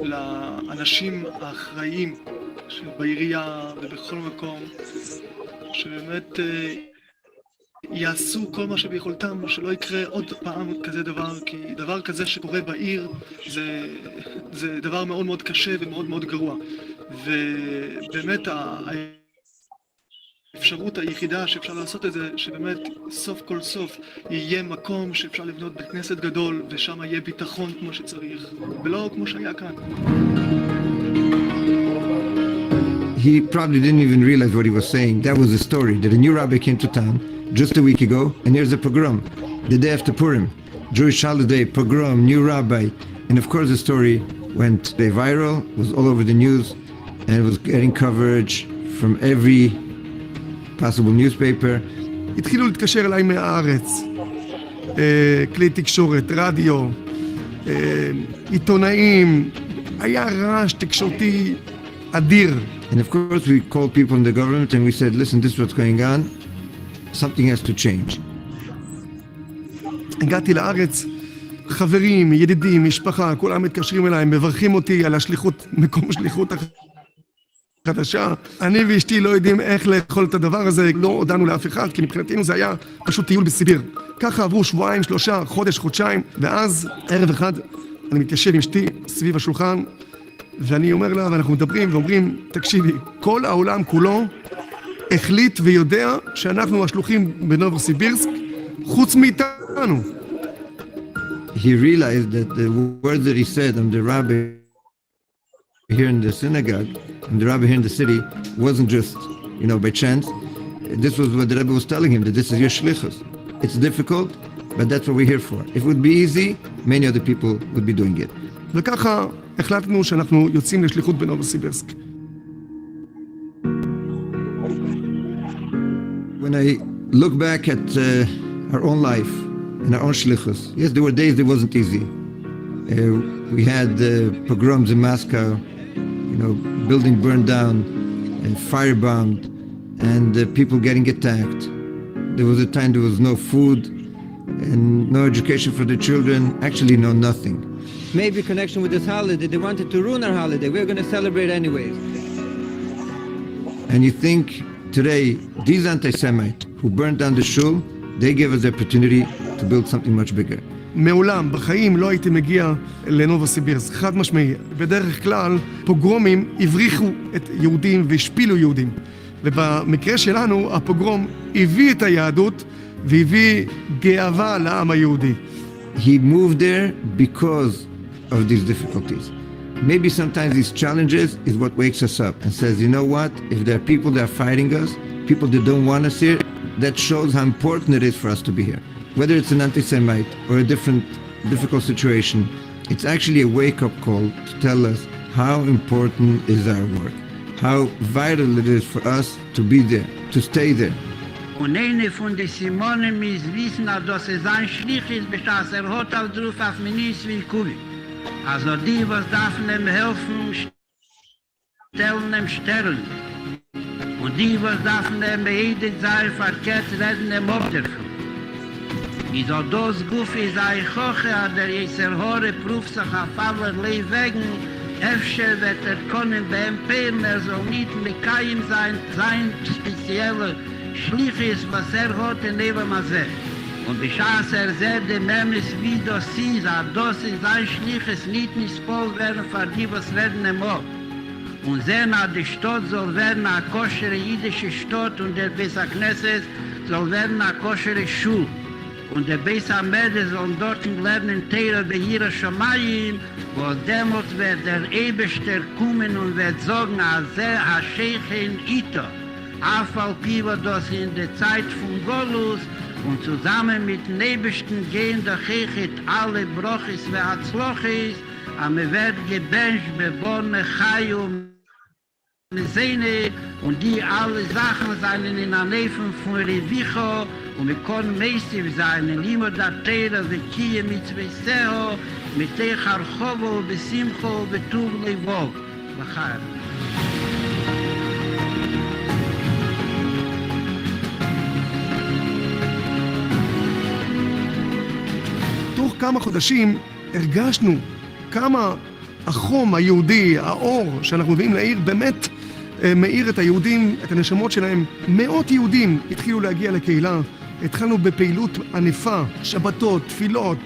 לאנשים האחראים בעירייה ובכל מקום, שבאמת יעשו כל מה שביכולתם, שלא יקרה עוד פעם כזה דבר, כי דבר כזה שקורה בעיר זה דבר מאוד מאוד קשה ומאוד מאוד גרוע. ובאמת האפשרות היחידה שאפשר לעשות את זה, שבאמת סוף כל סוף יהיה מקום שאפשר לבנות בית כנסת גדול, ושם יהיה ביטחון כמו שצריך, ולא כמו שהיה כאן. He probably didn't even realize what he was saying. That was the story, that a new rabbi came to town just a week ago, and here's a pogrom. The day after Purim, Jewish holiday, pogrom, new rabbi, And of course, the story went viral, was all over the news, and was getting coverage from every possible newspaper. התחילו להתקשר אליי מהארץ, כלי תקשורת, רדיו, עיתונאים, היה רעש תקשורתי אדיר. And of course, we called people in the government and we said, listen, this is what's going on. Something has to change. הגעתי לארץ, חברים, ידידים, משפחה, כולם מתקשרים אליי, מברכים אותי על השליחות, מקום שליחות חדשה. אני ואשתי לא יודעים איך לאכול את הדבר הזה, לא הודענו לאף אחד, כי מבחינתנו זה היה פשוט טיול בסיביר. ככה עברו שבועיים, 3, חודש, חודשיים, ואז ערב אחד אני מתיישב עם אשתי סביב השולחן, ואני אומר לה, ואנחנו מדברים ואומרים, תקשיבי, כל העולם כולו החליט ויודע שאנחנו השלוחים בנובוסיבירסק, חוץ מאיתנו. He realized that the words that he said on the rabbi here in the synagogue, and the rabbi here in the city, wasn't just, by chance. This was what the rabbi was telling him, that this is your shlichus. It's difficult, but that's what we're here for. If it would be easy, many other people would be doing it. וככה החלטנו שאנחנו יוצאים לשליחות בנובוסיבירסק. When I look back at our own life and our own shlichus, yes, there were days that wasn't easy. We had pogroms in Moscow, building burned down and firebombed, and people getting attacked. There was a time there was no food and no education for the children, actually no nothing. Maybe connection with this holiday, they wanted to ruin our holiday. We're going to celebrate anyways. And you think today, these anti-Semites who burned down the shul, they gave us the opportunity to build something much bigger. מעולם, בחיים לא הייתי מגיע לנובוסיבירסק, חד משמעי. בדרך כלל, פוגרומים הבריחו את יהודים והשפילו יהודים. ובמקרה שלנו, הפוגרום הביא את היהדות והביא גאווה לעם היהודי. He moved there because of these difficulties. Maybe sometimes these challenges is what wakes us up and says, you know what, if there are people that are fighting us, people that don't want us here, that shows how important it is for us to be here. Whether it's an anti-Semite or a difficult situation, it's actually a wake-up call to tell us how important is our work, how vital it is for us to be there, to stay there. Und eine von den Simonen muss wissen, dass es ein Schlich ist, dass hat auf drauf auf Minister wie Kubi. Also die, was darf ihm helfen, stellen ihm Stellen. Und die, was darf ihm jede Zeit verkehrt, reden ihm Obdachlosen. Is al das Guf is ein Koche, der Jeser Hore prüft sich auf allerlei Wegen, Efter wird können beim Pern, soll nicht mit keinem sein spezielle Schliches, was hat in Leben Masé. Und beschaß sehr dem Memes, wie das ist, das ist ein Schliches, nicht missbraucht werden, für die, was werden im Ort. Und sehen, die Stadt soll werden eine koschere jüdische Stadt und der Besaknesses soll werden eine koschere Schule. Und der Beis Hamede soll dort lernen, Teile bei ihrer Schamayim, wo demut wird der Eberster kommen und wird sagen, als er Scheichin Ito. Afal Piva, das in der Zeit von Golus und zusammen mit den Ebersten gehen der Chechet alle Brochis und Hatzlochis, aber wird gebencht, beborne Chayum, Sehne, und die alle Sachen seien in der Nähe von Revicho, und wir können meistens sein, in immer der Teile, wie Kie mit Zweseho, mit Techar Chovo, Besimcho, Betuv Levov. Bachar. תוך כמה חודשים הרגשנו כמה החום היהודי, האור שאנחנו מביאים לעיר, באמת מאיר את היהודים, את הנשמות שלהם. מאות יהודים התחילו להגיע לקהילה. התחלנו בפעילות ענפה, שבתות, תפילות.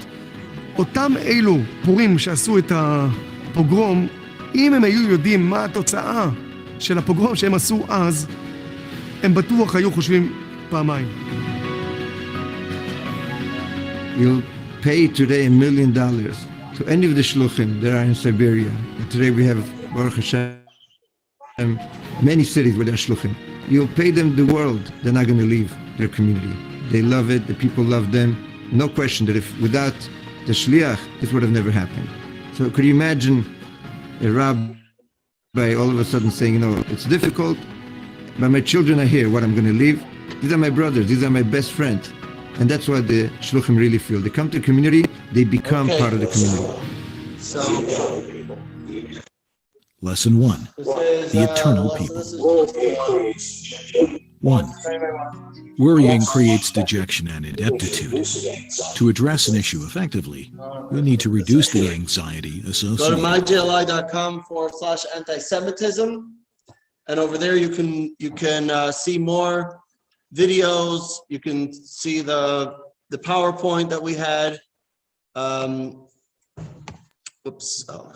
אותם אלו פורים שעשו את הפוגרום, אם הם היו יודעים מה התוצאה של הפוגרום שהם עשו אז, הם בטוח היו חושבים פעמיים. You'll pay today $1 million to any of the shluchim that are in Siberia. And today we have, Baruch Hashem, many cities where there are shluchim. You'll pay them the world, they're not going to leave their community. They love it, the people love them. No question that if without the shliach, this would have never happened. So could you imagine a rabbi all of a sudden saying, it's difficult, but my children are here, what I'm going to leave? These are my brothers, these are my best friends. And that's what the shluchim really feel. They come to the community, they become part of the community. So Lesson 1. The eternal people. 1. Worrying creates dejection and ineptitude. To address an issue effectively, we need to reduce the anxiety go to associated. myjli.com/anti-Semitism, and over there you can see more videos. You can see the PowerPoint that we had. Oops. Oh.